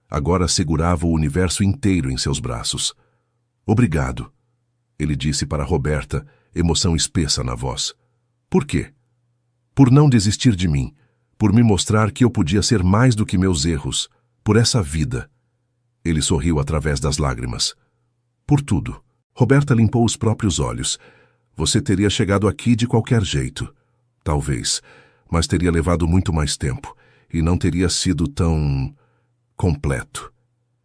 Agora segurava o universo inteiro em seus braços. Obrigado, ele disse para Roberta, emoção espessa na voz. Por quê? Por não desistir de mim, por me mostrar que eu podia ser mais do que meus erros, por essa vida. Ele sorriu através das lágrimas. Por tudo. Roberta limpou os próprios olhos. Você teria chegado aqui de qualquer jeito. Talvez, mas teria levado muito mais tempo e não teria sido tão completo.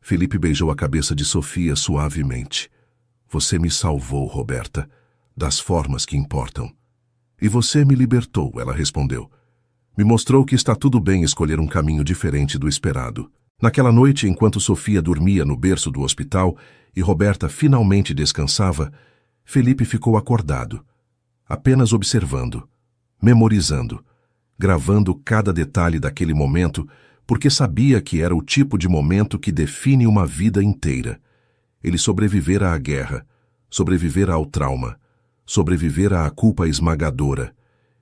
Felipe beijou a cabeça de Sofia suavemente. Você me salvou, Roberta. das formas que importam. E você me libertou, ela respondeu. Me mostrou que está tudo bem escolher um caminho diferente do esperado. Naquela noite, enquanto Sofia dormia no berço do hospital e Roberta finalmente descansava, Felipe ficou acordado, apenas observando, memorizando, gravando cada detalhe daquele momento, porque sabia que era o tipo de momento que define uma vida inteira. Ele sobrevivera à guerra, sobrevivera ao trauma, sobrevivera à culpa esmagadora,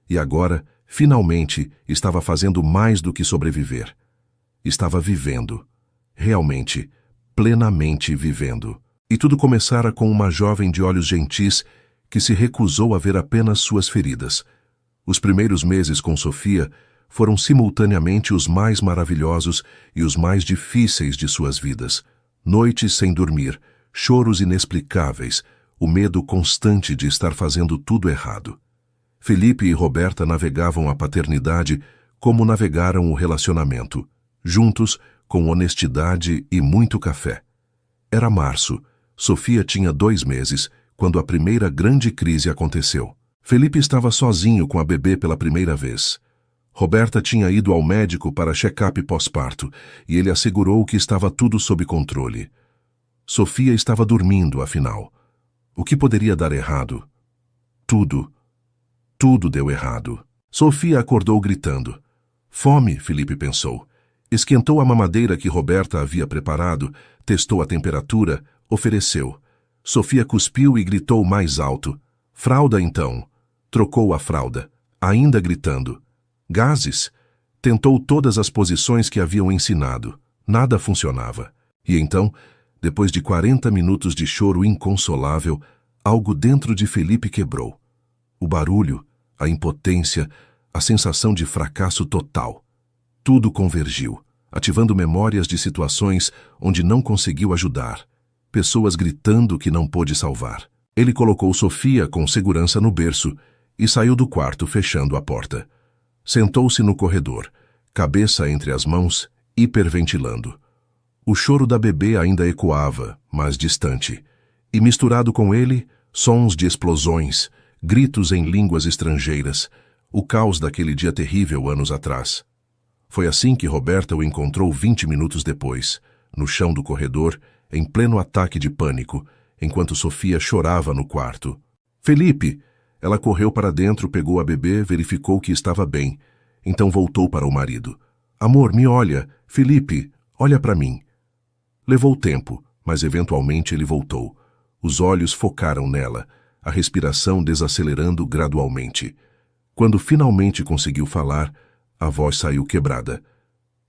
e agora, finalmente, estava fazendo mais do que sobreviver. Estava vivendo, realmente, plenamente vivendo. E tudo começara com uma jovem de olhos gentis que se recusou a ver apenas suas feridas. Os primeiros meses com Sofia foram simultaneamente os mais maravilhosos e os mais difíceis de suas vidas. Noites sem dormir, choros inexplicáveis, o medo constante de estar fazendo tudo errado. Felipe e Roberta navegavam a paternidade como navegaram o relacionamento, juntos, com honestidade e muito café. Era março. Sofia tinha 2 meses, quando a primeira grande crise aconteceu. Felipe estava sozinho com a bebê pela primeira vez. Roberta tinha ido ao médico para check-up pós-parto e ele assegurou que estava tudo sob controle. Sofia estava dormindo, afinal. O que poderia dar errado? Tudo. Tudo deu errado. Sofia acordou gritando. Fome, Felipe pensou. Esquentou a mamadeira que Roberta havia preparado, testou a temperatura, ofereceu. Sofia cuspiu e gritou mais alto. Fralda, então. Trocou a fralda, ainda gritando. Gases? Tentou todas as posições que haviam ensinado. Nada funcionava. E então, depois de 40 minutos de choro inconsolável, algo dentro de Felipe quebrou. O barulho, a impotência, a sensação de fracasso total. Tudo convergiu, ativando memórias de situações onde não conseguiu ajudar. Pessoas gritando que não pôde salvar. Ele colocou Sofia com segurança no berço e saiu do quarto fechando a porta. Sentou-se no corredor, cabeça entre as mãos, hiperventilando. O choro da bebê ainda ecoava, mas distante. E misturado com ele, sons de explosões, gritos em línguas estrangeiras, o caos daquele dia terrível anos atrás. Foi assim que Roberta o encontrou 20 minutos depois, no chão do corredor, em pleno ataque de pânico, enquanto Sofia chorava no quarto. Felipe! Ela correu para dentro, pegou a bebê, verificou que estava bem. Então voltou para o marido. Amor, me olha. Felipe, olha para mim. Levou tempo, mas eventualmente ele voltou. Os olhos focaram nela, a respiração desacelerando gradualmente. Quando finalmente conseguiu falar, a voz saiu quebrada.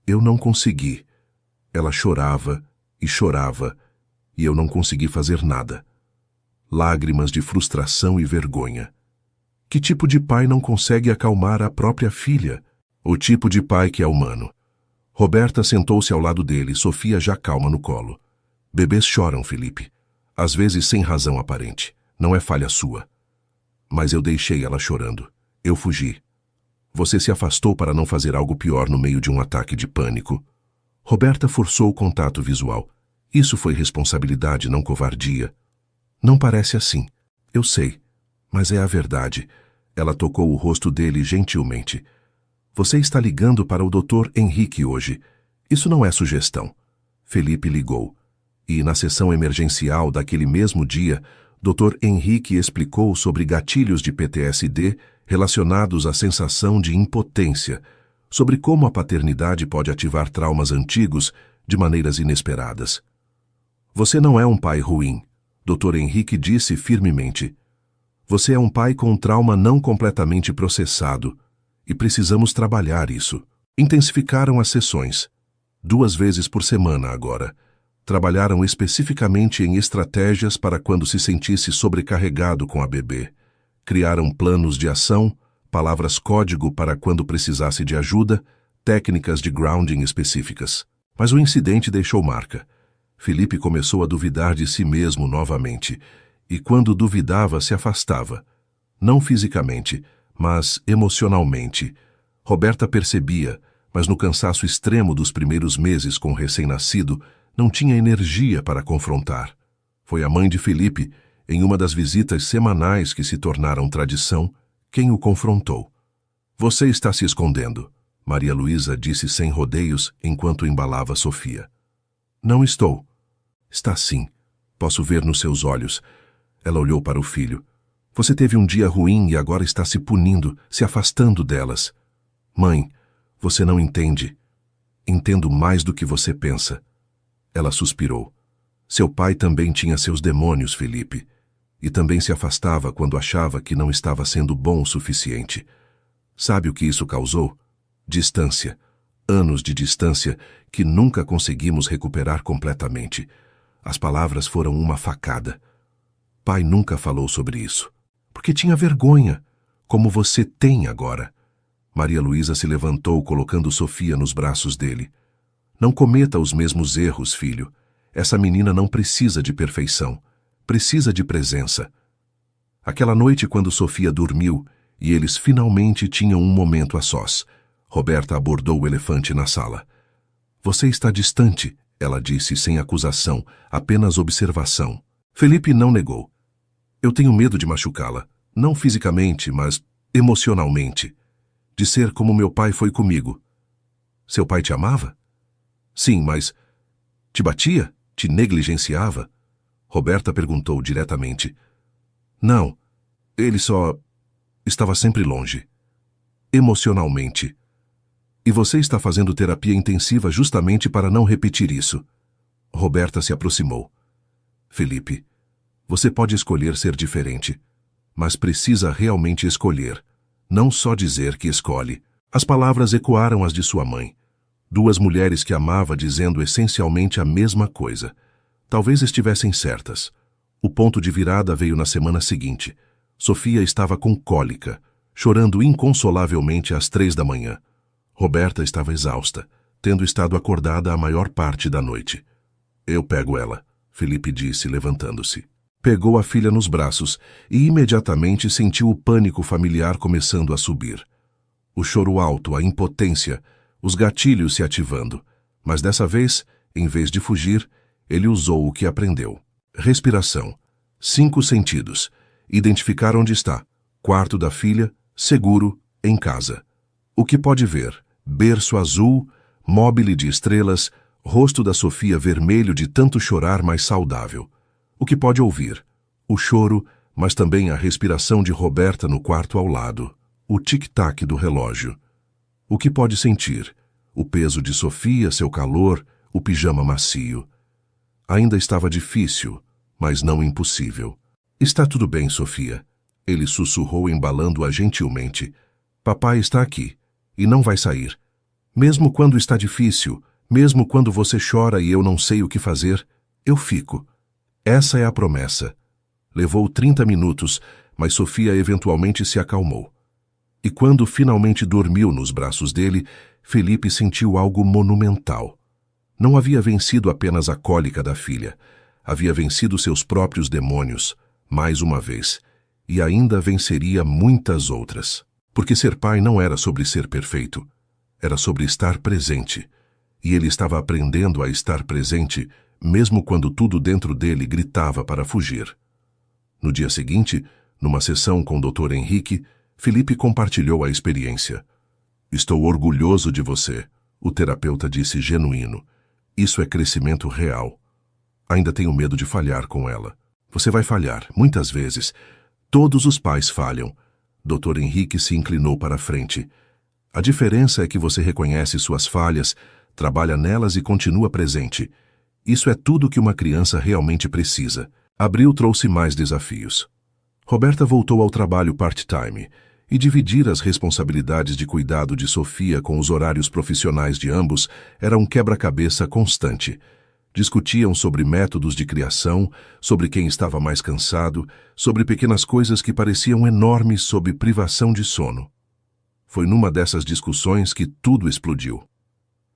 Eu não consegui. Ela chorava e chorava, e eu não consegui fazer nada. Lágrimas de frustração e vergonha. Que tipo de pai não consegue acalmar a própria filha? O tipo de pai que é humano. Roberta sentou-se ao lado dele, Sofia já calma no colo. Bebês choram, Felipe. Às vezes sem razão aparente. Não é falha sua. Mas eu deixei ela chorando. Eu fugi. Você se afastou para não fazer algo pior no meio de um ataque de pânico. Roberta forçou o contato visual. Isso foi responsabilidade, não covardia. Não parece assim. Eu sei. Mas é a verdade. Ela tocou o rosto dele gentilmente. Você está ligando para o Dr. Henrique hoje. Isso não é sugestão. Felipe ligou. E na sessão emergencial daquele mesmo dia, Dr. Henrique explicou sobre gatilhos de PTSD relacionados à sensação de impotência, sobre como a paternidade pode ativar traumas antigos de maneiras inesperadas. Você não é um pai ruim, Dr. Henrique disse firmemente. Você é um pai com um trauma não completamente processado, e precisamos trabalhar isso. Intensificaram as sessões, 2 vezes por semana agora. Trabalharam especificamente em estratégias para quando se sentisse sobrecarregado com a bebê. Criaram planos de ação, palavras-código para quando precisasse de ajuda, técnicas de grounding específicas. Mas o incidente deixou marca. Felipe começou a duvidar de si mesmo novamente, e quando duvidava se afastava. Não fisicamente, mas emocionalmente. Roberta percebia, mas no cansaço extremo dos primeiros meses com o recém-nascido, não tinha energia para confrontar. Foi a mãe de Felipe, em uma das visitas semanais que se tornaram tradição, quem o confrontou. Você está se escondendo, Maria Luísa disse sem rodeios enquanto embalava Sofia. Não estou. Está sim. Posso ver nos seus olhos. Ela olhou para o filho. Você teve um dia ruim e agora está se punindo, se afastando delas. Mãe, você não entende. Entendo mais do que você pensa. Ela suspirou. Seu pai também tinha seus demônios, Felipe, e também se afastava quando achava que não estava sendo bom o suficiente. Sabe o que isso causou? Distância. Anos de distância que nunca conseguimos recuperar completamente. As palavras foram uma facada. Pai nunca falou sobre isso, porque tinha vergonha, como você tem agora. Maria Luísa se levantou, colocando Sofia nos braços dele. Não cometa os mesmos erros, filho. Essa menina não precisa de perfeição. Precisa de presença. Aquela noite, quando Sofia dormiu e eles finalmente tinham um momento a sós, Roberta abordou o elefante na sala. Você está distante, ela disse sem acusação, apenas observação. Felipe não negou. Eu tenho medo de machucá-la, não fisicamente, mas emocionalmente. De ser como meu pai foi comigo. Seu pai te amava? Sim, mas te batia? Te negligenciava? Roberta perguntou diretamente. Não, ele só estava sempre longe. Emocionalmente. E você está fazendo terapia intensiva justamente para não repetir isso. Roberta se aproximou. Felipe, você pode escolher ser diferente, mas precisa realmente escolher, não só dizer que escolhe. As palavras ecoaram as de sua mãe. Duas mulheres que amava dizendo essencialmente a mesma coisa. Talvez estivessem certas. O ponto de virada veio na semana seguinte. Sofia estava com cólica, chorando inconsolavelmente às 3 da manhã. Roberta estava exausta, tendo estado acordada a maior parte da noite. Eu pego ela, Felipe disse, levantando-se. Pegou a filha nos braços e imediatamente sentiu o pânico familiar começando a subir. O choro alto, a impotência, os gatilhos se ativando. Mas dessa vez, em vez de fugir, ele usou o que aprendeu. Respiração. 5 sentidos. Identificar onde está. Quarto da filha, seguro, em casa. O que pode ver? Berço azul, móbile de estrelas, rosto da Sofia vermelho de tanto chorar, mas saudável. O que pode ouvir? O choro, mas também a respiração de Roberta no quarto ao lado. O tic-tac do relógio. O que pode sentir? O peso de Sofia, seu calor, o pijama macio. Ainda estava difícil, mas não impossível. Está tudo bem, Sofia. Ele sussurrou, embalando-a gentilmente. Papai está aqui, e não vai sair. Mesmo quando está difícil, mesmo quando você chora e eu não sei o que fazer, eu fico. Essa é a promessa. Levou 30 minutos, mas Sofia eventualmente se acalmou. E quando finalmente dormiu nos braços dele, Felipe sentiu algo monumental. Não havia vencido apenas a cólica da filha. Havia vencido seus próprios demônios, mais uma vez, e ainda venceria muitas outras. Porque ser pai não era sobre ser perfeito, era sobre estar presente. E ele estava aprendendo a estar presente, mesmo quando tudo dentro dele gritava para fugir. No dia seguinte, numa sessão com o Dr. Henrique, Felipe compartilhou a experiência. Estou orgulhoso de você, o terapeuta disse genuíno. Isso é crescimento real. Ainda tenho medo de falhar com ela. Você vai falhar, muitas vezes. Todos os pais falham. Dr. Henrique se inclinou para a frente. A diferença é que você reconhece suas falhas, trabalha nelas e continua presente. Isso é tudo que uma criança realmente precisa. Abril trouxe mais desafios. Roberta voltou ao trabalho part-time e dividir as responsabilidades de cuidado de Sofia com os horários profissionais de ambos era um quebra-cabeça constante. Discutiam sobre métodos de criação, sobre quem estava mais cansado, sobre pequenas coisas que pareciam enormes sob privação de sono. Foi numa dessas discussões que tudo explodiu.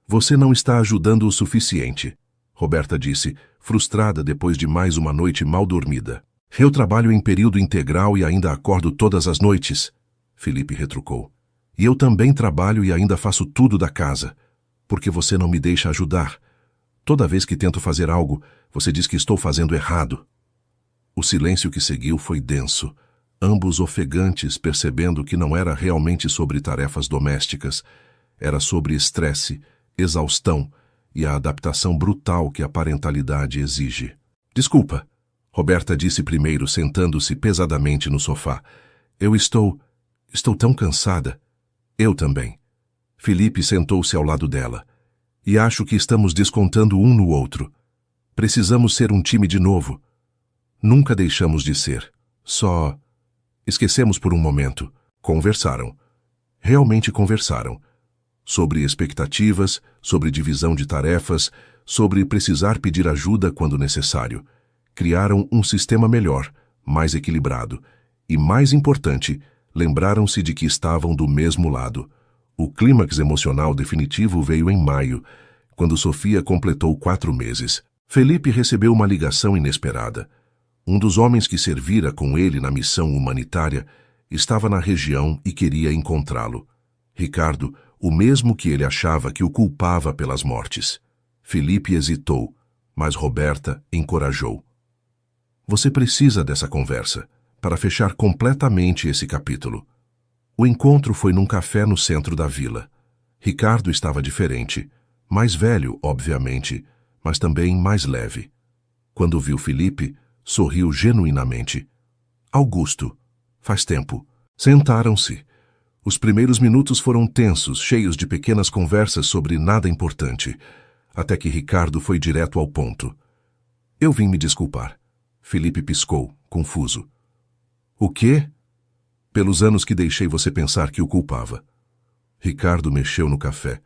Você não está ajudando o suficiente, Roberta disse, frustrada depois de mais uma noite mal dormida. Eu trabalho em período integral e ainda acordo todas as noites, Felipe retrucou. E eu também trabalho e ainda faço tudo da casa. Porque você não me deixa ajudar. Toda vez que tento fazer algo, você diz que estou fazendo errado. O silêncio que seguiu foi denso, ambos ofegantes, percebendo que não era realmente sobre tarefas domésticas, era sobre estresse, exaustão e a adaptação brutal que a parentalidade exige. Desculpa, Roberta disse primeiro, sentando-se pesadamente no sofá. Eu estou tão cansada. Eu também. Felipe sentou-se ao lado dela. E acho que estamos descontando um no outro. Precisamos ser um time de novo. Nunca deixamos de ser. Só esquecemos por um momento. Conversaram. Realmente conversaram. Sobre expectativas, sobre divisão de tarefas, sobre precisar pedir ajuda quando necessário. Criaram um sistema melhor, mais equilibrado. E, mais importante, lembraram-se de que estavam do mesmo lado. O clímax emocional definitivo veio em maio, quando Sofia completou 4 meses. Felipe recebeu uma ligação inesperada. Um dos homens que servira com ele na missão humanitária estava na região e queria encontrá-lo. Ricardo, o mesmo que ele achava que o culpava pelas mortes. Felipe hesitou, mas Roberta encorajou. Você precisa dessa conversa para fechar completamente esse capítulo. O encontro foi num café no centro da vila. Ricardo estava diferente, mais velho, obviamente, mas também mais leve. Quando viu Felipe, sorriu genuinamente. Augusto, faz tempo. Sentaram-se. Os primeiros minutos foram tensos, cheios de pequenas conversas sobre nada importante, até que Ricardo foi direto ao ponto. Eu vim me desculpar. Felipe piscou, confuso. O quê? Pelos anos que deixei você pensar que o culpava. Ricardo mexeu no café.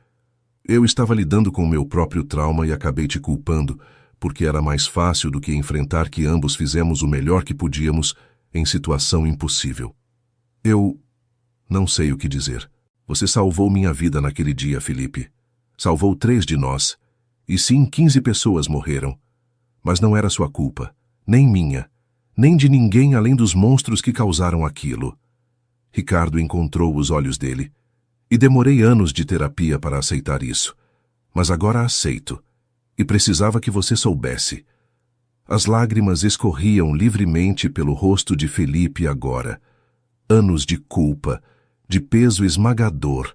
Eu estava lidando com o meu próprio trauma e acabei te culpando, porque era mais fácil do que enfrentar que ambos fizemos o melhor que podíamos em situação impossível. Eu não sei o que dizer. Você salvou minha vida naquele dia, Felipe. Salvou 3 de nós. E sim, 15 pessoas morreram. Mas não era sua culpa, nem minha, nem de ninguém além dos monstros que causaram aquilo. Ricardo encontrou os olhos dele. E demorei anos de terapia para aceitar isso. Mas agora aceito. E precisava que você soubesse. As lágrimas escorriam livremente pelo rosto de Felipe agora. Anos de culpa, de peso esmagador,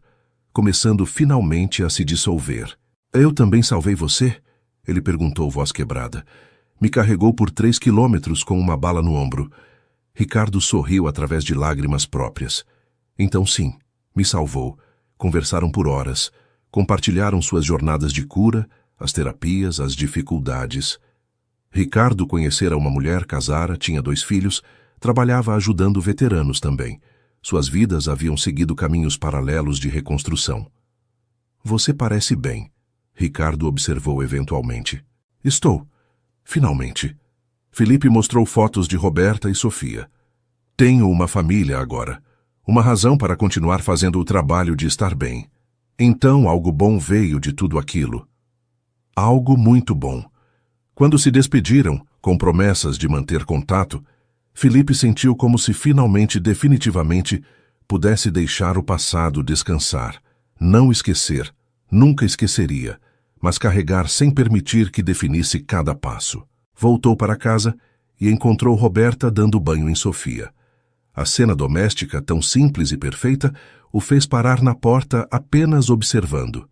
começando finalmente a se dissolver. Eu também salvei você? Ele perguntou, voz quebrada. Me carregou por 3 quilômetros com uma bala no ombro. Ricardo sorriu através de lágrimas próprias. Então sim, me salvou. Conversaram por horas. Compartilharam suas jornadas de cura, as terapias, as dificuldades. Ricardo conhecera uma mulher, casara, tinha 2 filhos, trabalhava ajudando veteranos também. Suas vidas haviam seguido caminhos paralelos de reconstrução. Você parece bem, Ricardo observou eventualmente. Estou. Finalmente. Felipe mostrou fotos de Roberta e Sofia. Tenho uma família agora. Uma razão para continuar fazendo o trabalho de estar bem. Então algo bom veio de tudo aquilo. Algo muito bom. Quando se despediram, com promessas de manter contato, Felipe sentiu como se finalmente, definitivamente, pudesse deixar o passado descansar. Não esquecer, nunca esqueceria, mas carregar sem permitir que definisse cada passo. Voltou para casa e encontrou Roberta dando banho em Sofia. A cena doméstica, tão simples e perfeita, o fez parar na porta apenas observando.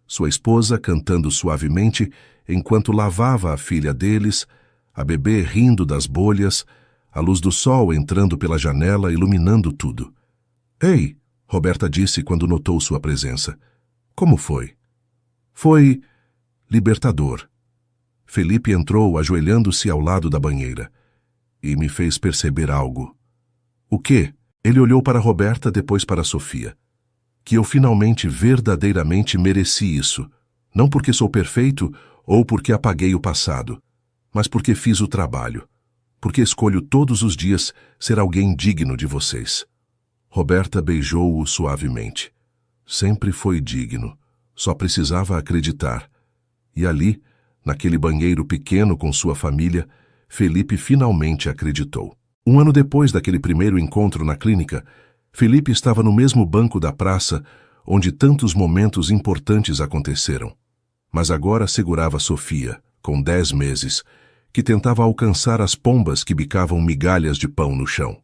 Sua esposa cantando suavemente enquanto lavava a filha deles, a bebê rindo das bolhas, a luz do sol entrando pela janela iluminando tudo. Ei, Roberta disse quando notou sua presença. Como foi? Foi libertador. Felipe entrou ajoelhando-se ao lado da banheira e me fez perceber algo. O quê? Ele olhou para Roberta, depois para Sofia. Que eu finalmente, verdadeiramente mereci isso. Não porque sou perfeito ou porque apaguei o passado, mas porque fiz o trabalho. Porque escolho todos os dias ser alguém digno de vocês. Roberta beijou-o suavemente. Sempre foi digno. Só precisava acreditar. E ali, naquele banheiro pequeno com sua família, Felipe finalmente acreditou. 1 ano depois daquele primeiro encontro na clínica, Felipe estava no mesmo banco da praça onde tantos momentos importantes aconteceram. Mas agora segurava Sofia, com 10 meses, que tentava alcançar as pombas que bicavam migalhas de pão no chão.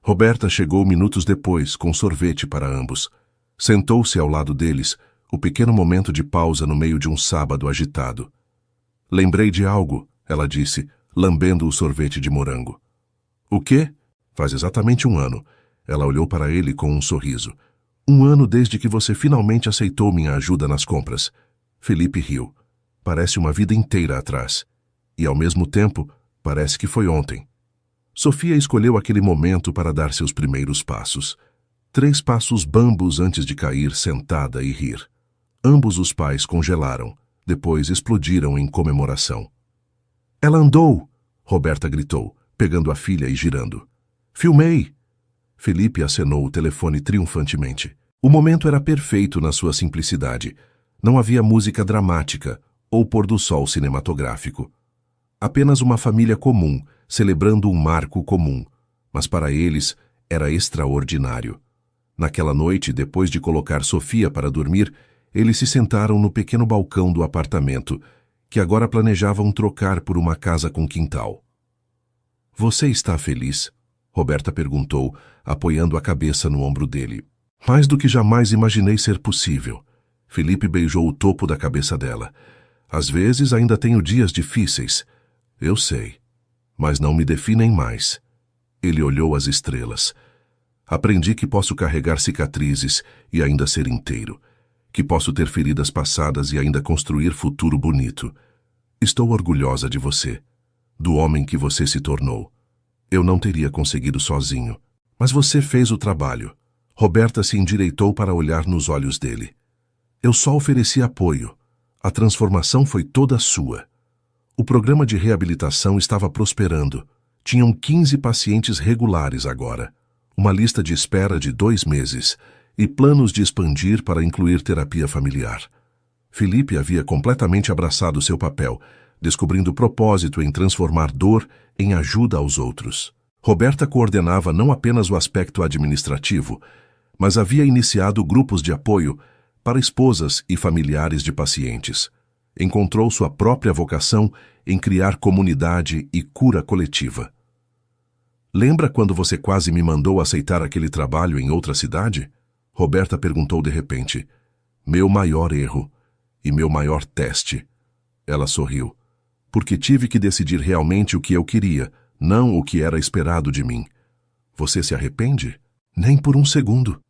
Roberta chegou minutos depois, com sorvete para ambos. Sentou-se ao lado deles, o pequeno momento de pausa no meio de um sábado agitado. Lembrei de algo, ela disse, lambendo o sorvete de morango. O quê? Faz exatamente 1 ano. Ela olhou para ele com um sorriso. 1 ano desde que você finalmente aceitou minha ajuda nas compras. Felipe riu. Parece uma vida inteira atrás. E, ao mesmo tempo, parece que foi ontem. Sofia escolheu aquele momento para dar seus primeiros passos. 3 passos bambos antes de cair sentada e rir. Ambos os pais congelaram, depois explodiram em comemoração. Ela andou! Roberta gritou, pegando a filha e girando. Filmei! Felipe acenou o telefone triunfantemente. O momento era perfeito na sua simplicidade. Não havia música dramática ou pôr-do-sol cinematográfico. Apenas uma família comum, celebrando um marco comum. Mas para eles era extraordinário. Naquela noite, depois de colocar Sofia para dormir, eles se sentaram no pequeno balcão do apartamento, que agora planejavam trocar por uma casa com quintal. Você está feliz? Roberta perguntou, apoiando a cabeça no ombro dele. Mais do que jamais imaginei ser possível. Felipe beijou o topo da cabeça dela. Às vezes ainda tenho dias difíceis. Eu sei. Mas não me definem mais. Ele olhou as estrelas. Aprendi que posso carregar cicatrizes e ainda ser inteiro. Que posso ter feridas passadas e ainda construir futuro bonito. Estou orgulhosa de você. Do homem que você se tornou. Eu não teria conseguido sozinho. Mas você fez o trabalho. Roberta se endireitou para olhar nos olhos dele. Eu só ofereci apoio. A transformação foi toda sua. O programa de reabilitação estava prosperando. Tinham 15 pacientes regulares agora. Uma lista de espera de 2 meses. E planos de expandir para incluir terapia familiar. Felipe havia completamente abraçado seu papel, descobrindo propósito em transformar dor em ajuda aos outros. Roberta coordenava não apenas o aspecto administrativo, mas havia iniciado grupos de apoio para esposas e familiares de pacientes. Encontrou sua própria vocação em criar comunidade e cura coletiva. Lembra quando você quase me mandou aceitar aquele trabalho em outra cidade? Roberta perguntou de repente. Meu maior erro e meu maior teste. Ela sorriu. Porque tive que decidir realmente o que eu queria, não o que era esperado de mim. Você se arrepende? Nem por 1 segundo.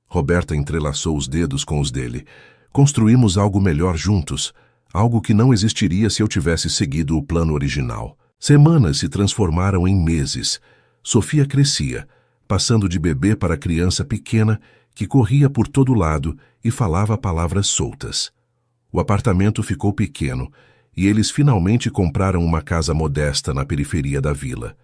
Roberta entrelaçou os dedos com os dele. Construímos algo melhor juntos, algo que não existiria se eu tivesse seguido o plano original. Semanas se transformaram em meses. Sofia crescia, passando de bebê para criança pequena que corria por todo lado e falava palavras soltas. O apartamento ficou pequeno e eles finalmente compraram uma casa modesta na periferia da vila.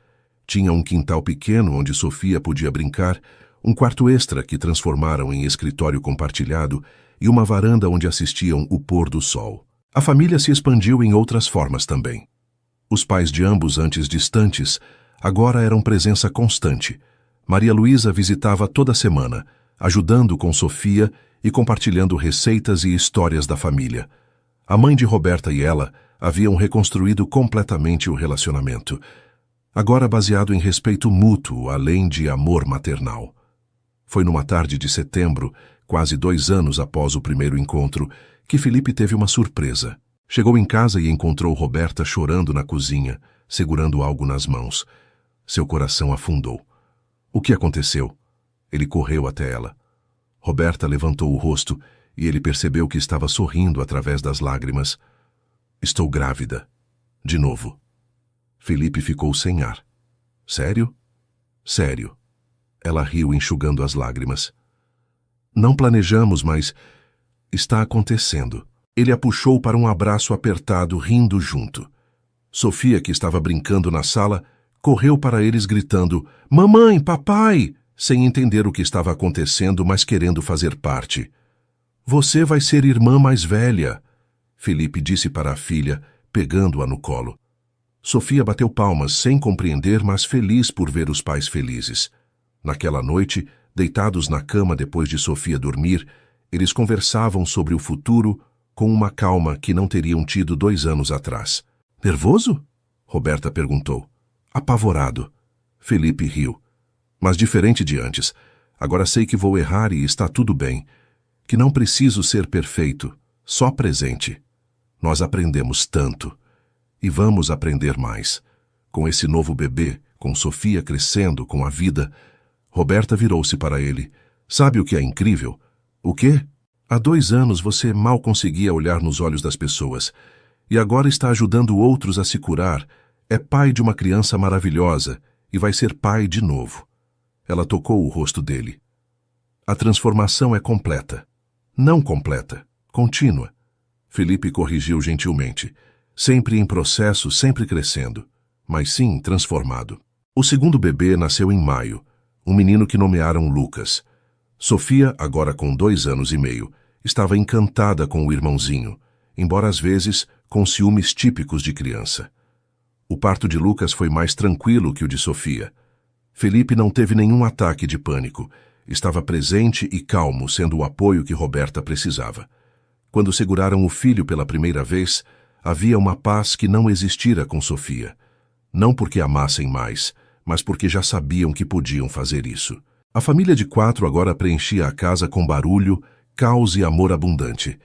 Tinha um quintal pequeno onde Sofia podia brincar, um quarto extra que transformaram em escritório compartilhado e uma varanda onde assistiam o pôr do sol. A família se expandiu em outras formas também. Os pais de ambos, antes distantes, agora eram presença constante. Maria Luísa visitava toda semana, ajudando com Sofia e compartilhando receitas e histórias da família. A mãe de Roberta e ela haviam reconstruído completamente o relacionamento, agora baseado em respeito mútuo, além de amor maternal. Foi numa tarde de setembro, quase 2 anos após o primeiro encontro, que Felipe teve uma surpresa. Chegou em casa e encontrou Roberta chorando na cozinha, segurando algo nas mãos. Seu coração afundou. O que aconteceu? Ele correu até ela. Roberta levantou o rosto e ele percebeu que estava sorrindo através das lágrimas. Estou grávida. De novo. Felipe ficou sem ar. Sério? Sério. Ela riu enxugando as lágrimas. Não planejamos, mas está acontecendo. Ele a puxou para um abraço apertado, rindo junto. Sofia, que estava brincando na sala, correu para eles gritando, Mamãe, papai! Sem entender o que estava acontecendo, mas querendo fazer parte. Você vai ser irmã mais velha, Felipe disse para a filha, pegando-a no colo. Sofia bateu palmas, sem compreender, mas feliz por ver os pais felizes. Naquela noite, deitados na cama depois de Sofia dormir, eles conversavam sobre o futuro com uma calma que não teriam tido 2 anos atrás. Nervoso? Roberta perguntou, apavorado. Felipe riu. Mas diferente de antes, agora sei que vou errar e está tudo bem, que não preciso ser perfeito, só presente. Nós aprendemos tanto. E vamos aprender mais. Com esse novo bebê, com Sofia crescendo, com a vida. Roberta virou-se para ele. Sabe o que é incrível? O quê? Há 2 anos você mal conseguia olhar nos olhos das pessoas. E agora está ajudando outros a se curar. É pai de uma criança maravilhosa e vai ser pai de novo. Ela tocou o rosto dele. A transformação é completa. Não completa, contínua. Felipe corrigiu gentilmente. Sempre em processo, sempre crescendo. Mas sim, transformado. O segundo bebê nasceu em maio. Um menino que nomearam Lucas. Sofia, agora com 2 anos e meio, estava encantada com o irmãozinho, embora às vezes com ciúmes típicos de criança. O parto de Lucas foi mais tranquilo que o de Sofia. Felipe não teve nenhum ataque de pânico. Estava presente e calmo, sendo o apoio que Roberta precisava. Quando seguraram o filho pela primeira vez, havia uma paz que não existira com Sofia. Não porque amassem mais, mas porque já sabiam que podiam fazer isso. A família de 4 agora preenchia a casa com barulho, caos e amor abundante.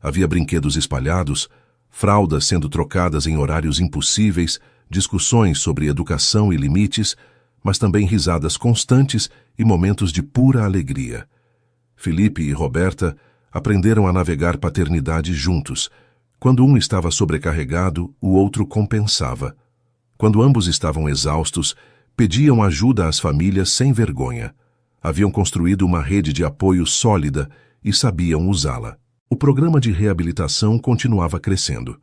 Havia brinquedos espalhados, fraldas sendo trocadas em horários impossíveis, discussões sobre educação e limites, mas também risadas constantes e momentos de pura alegria. Felipe e Roberta aprenderam a navegar paternidade juntos. Quando um estava sobrecarregado, o outro compensava. Quando ambos estavam exaustos, pediam ajuda às famílias sem vergonha. Haviam construído uma rede de apoio sólida e sabiam usá-la. O programa de reabilitação continuava crescendo.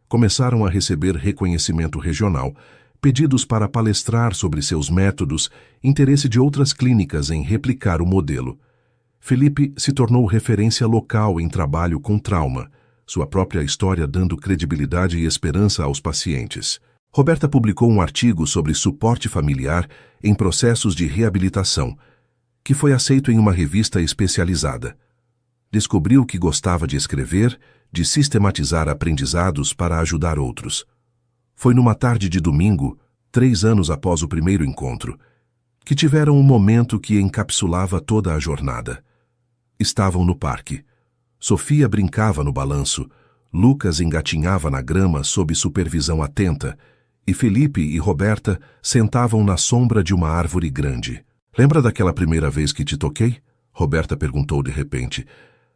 Começaram a receber reconhecimento regional, pedidos para palestrar sobre seus métodos, interesse de outras clínicas em replicar o modelo. Felipe se tornou referência local em trabalho com trauma, sua própria história dando credibilidade e esperança aos pacientes. Roberta publicou um artigo sobre suporte familiar em processos de reabilitação, que foi aceito em uma revista especializada. Descobriu que gostava de escrever, de sistematizar aprendizados para ajudar outros. Foi numa tarde de domingo, 3 anos após o primeiro encontro, que tiveram um momento que encapsulava toda a jornada. Estavam no parque. Sofia brincava no balanço, Lucas engatinhava na grama sob supervisão atenta, e Felipe e Roberta sentavam na sombra de uma árvore grande. Lembra daquela primeira vez que te toquei? Roberta perguntou de repente.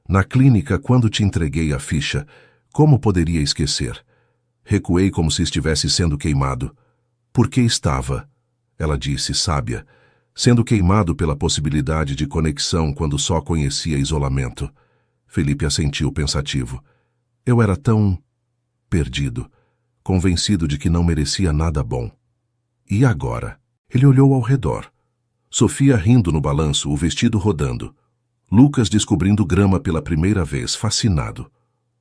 Na clínica, quando te entreguei a ficha, como poderia esquecer? Recuei como se estivesse sendo queimado. Por que estava? Ela disse, sábia, sendo queimado pela possibilidade de conexão quando só conhecia isolamento. Felipe assentiu pensativo. Eu era tão perdido, convencido de que não merecia nada bom. E agora? Ele olhou ao redor. Sofia rindo no balanço, o vestido rodando. Lucas descobrindo grama pela primeira vez, fascinado.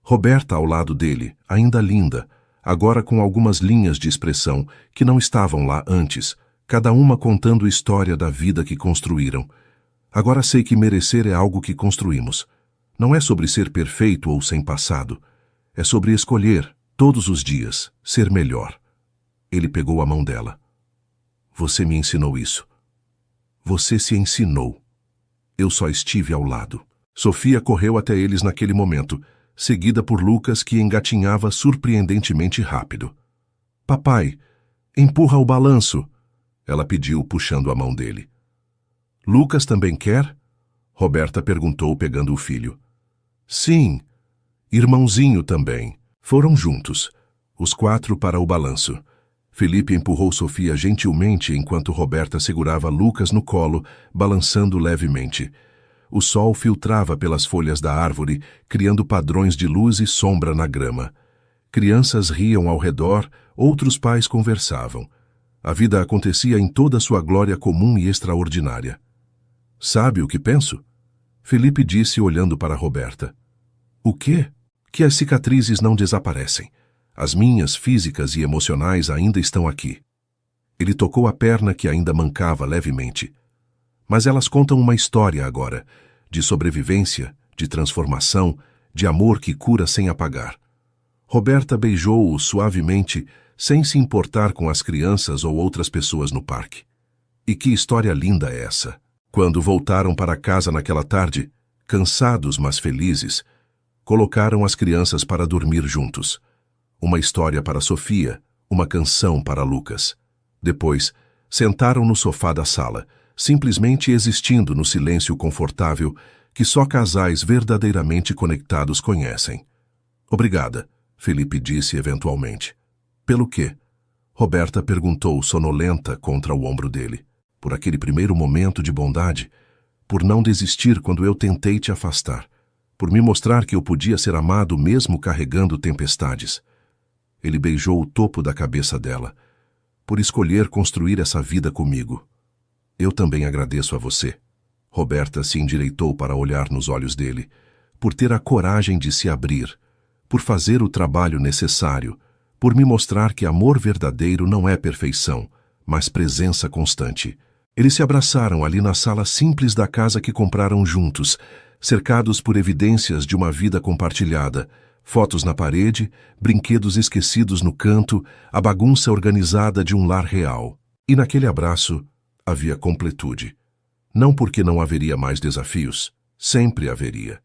Roberta ao lado dele, ainda linda, agora com algumas linhas de expressão que não estavam lá antes, cada uma contando história da vida que construíram. Agora sei que merecer é algo que construímos. Não é sobre ser perfeito ou sem passado. É sobre escolher, todos os dias, ser melhor. Ele pegou a mão dela. Você me ensinou isso. Você se ensinou. Eu só estive ao lado. Sofia correu até eles naquele momento, seguida por Lucas, que engatinhava surpreendentemente rápido. Papai, empurra o balanço, ela pediu, puxando a mão dele. Lucas também quer? Roberta perguntou, pegando o filho. Sim, irmãozinho também. Foram juntos, os 4 para o balanço. Felipe empurrou Sofia gentilmente enquanto Roberta segurava Lucas no colo, balançando levemente. O sol filtrava pelas folhas da árvore, criando padrões de luz e sombra na grama. Crianças riam ao redor, outros pais conversavam. A vida acontecia em toda sua glória comum e extraordinária. Sabe o que penso? Felipe disse olhando para Roberta. O quê? Que as cicatrizes não desaparecem. As minhas, físicas e emocionais, ainda estão aqui. Ele tocou a perna que ainda mancava levemente. Mas elas contam uma história agora, de sobrevivência, de transformação, de amor que cura sem apagar. Roberta beijou-o suavemente, sem se importar com as crianças ou outras pessoas no parque. E que história linda é essa! Quando voltaram para casa naquela tarde, cansados mas felizes, colocaram as crianças para dormir juntos. Uma história para Sofia, uma canção para Lucas. Depois, sentaram no sofá da sala, simplesmente existindo no silêncio confortável que só casais verdadeiramente conectados conhecem. Obrigada, Felipe disse eventualmente. Pelo quê? Roberta perguntou sonolenta contra o ombro dele. Por aquele primeiro momento de bondade, por não desistir quando eu tentei te afastar, por me mostrar que eu podia ser amado mesmo carregando tempestades. Ele beijou o topo da cabeça dela, por escolher construir essa vida comigo. Eu também agradeço a você. Roberta se endireitou para olhar nos olhos dele, por ter a coragem de se abrir, por fazer o trabalho necessário, por me mostrar que amor verdadeiro não é perfeição, mas presença constante. Eles se abraçaram ali na sala simples da casa que compraram juntos, cercados por evidências de uma vida compartilhada, fotos na parede, brinquedos esquecidos no canto, a bagunça organizada de um lar real. E naquele abraço havia completude. Não porque não haveria mais desafios, sempre haveria.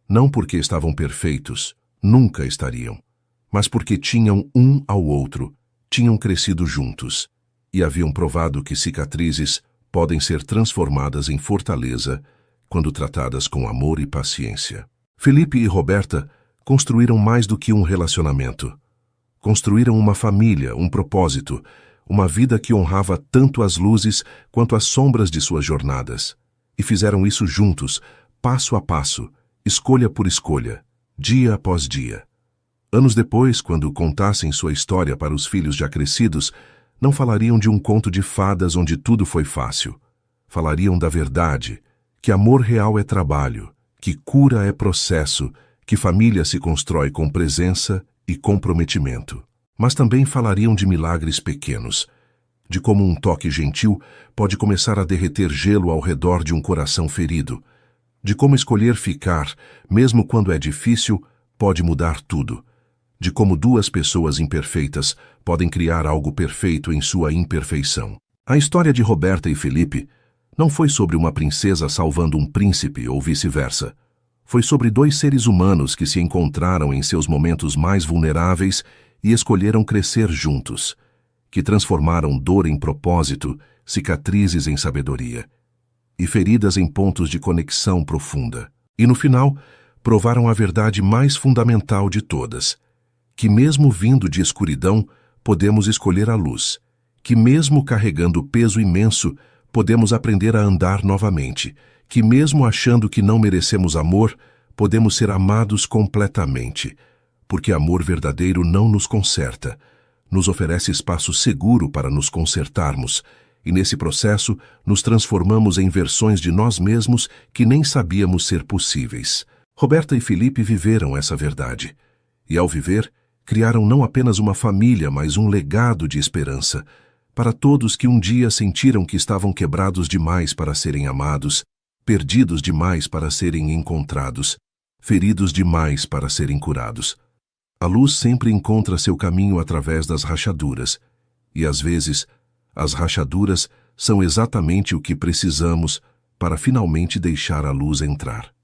Não porque estavam perfeitos, nunca estariam. Mas porque tinham um ao outro, tinham crescido juntos e haviam provado que cicatrizes podem ser transformadas em fortaleza quando tratadas com amor e paciência. Felipe e Roberta construíram mais do que um relacionamento. Construíram uma família, um propósito, uma vida que honrava tanto as luzes quanto as sombras de suas jornadas. E fizeram isso juntos, passo a passo, escolha por escolha, dia após dia. Anos depois, quando contassem sua história para os filhos já crescidos, não falariam de um conto de fadas onde tudo foi fácil. Falariam da verdade, que amor real é trabalho, que cura é processo, que família se constrói com presença e comprometimento. Mas também falariam de milagres pequenos, de como um toque gentil pode começar a derreter gelo ao redor de um coração ferido, de como escolher ficar, mesmo quando é difícil, pode mudar tudo, de como duas pessoas imperfeitas podem criar algo perfeito em sua imperfeição. A história de Roberta e Felipe não foi sobre uma princesa salvando um príncipe ou vice-versa. Foi sobre dois seres humanos que se encontraram em seus momentos mais vulneráveis e escolheram crescer juntos, que transformaram dor em propósito, cicatrizes em sabedoria e feridas em pontos de conexão profunda. E no final, provaram a verdade mais fundamental de todas, que mesmo vindo de escuridão, podemos escolher a luz, que mesmo carregando peso imenso, podemos aprender a andar novamente, que mesmo achando que não merecemos amor, podemos ser amados completamente, porque amor verdadeiro não nos conserta, nos oferece espaço seguro para nos consertarmos, e nesse processo nos transformamos em versões de nós mesmos que nem sabíamos ser possíveis. Roberta e Felipe viveram essa verdade, e ao viver, criaram não apenas uma família, mas um legado de esperança, para todos que um dia sentiram que estavam quebrados demais para serem amados, perdidos demais para serem encontrados, feridos demais para serem curados. A luz sempre encontra seu caminho através das rachaduras, e às vezes, as rachaduras são exatamente o que precisamos para finalmente deixar a luz entrar.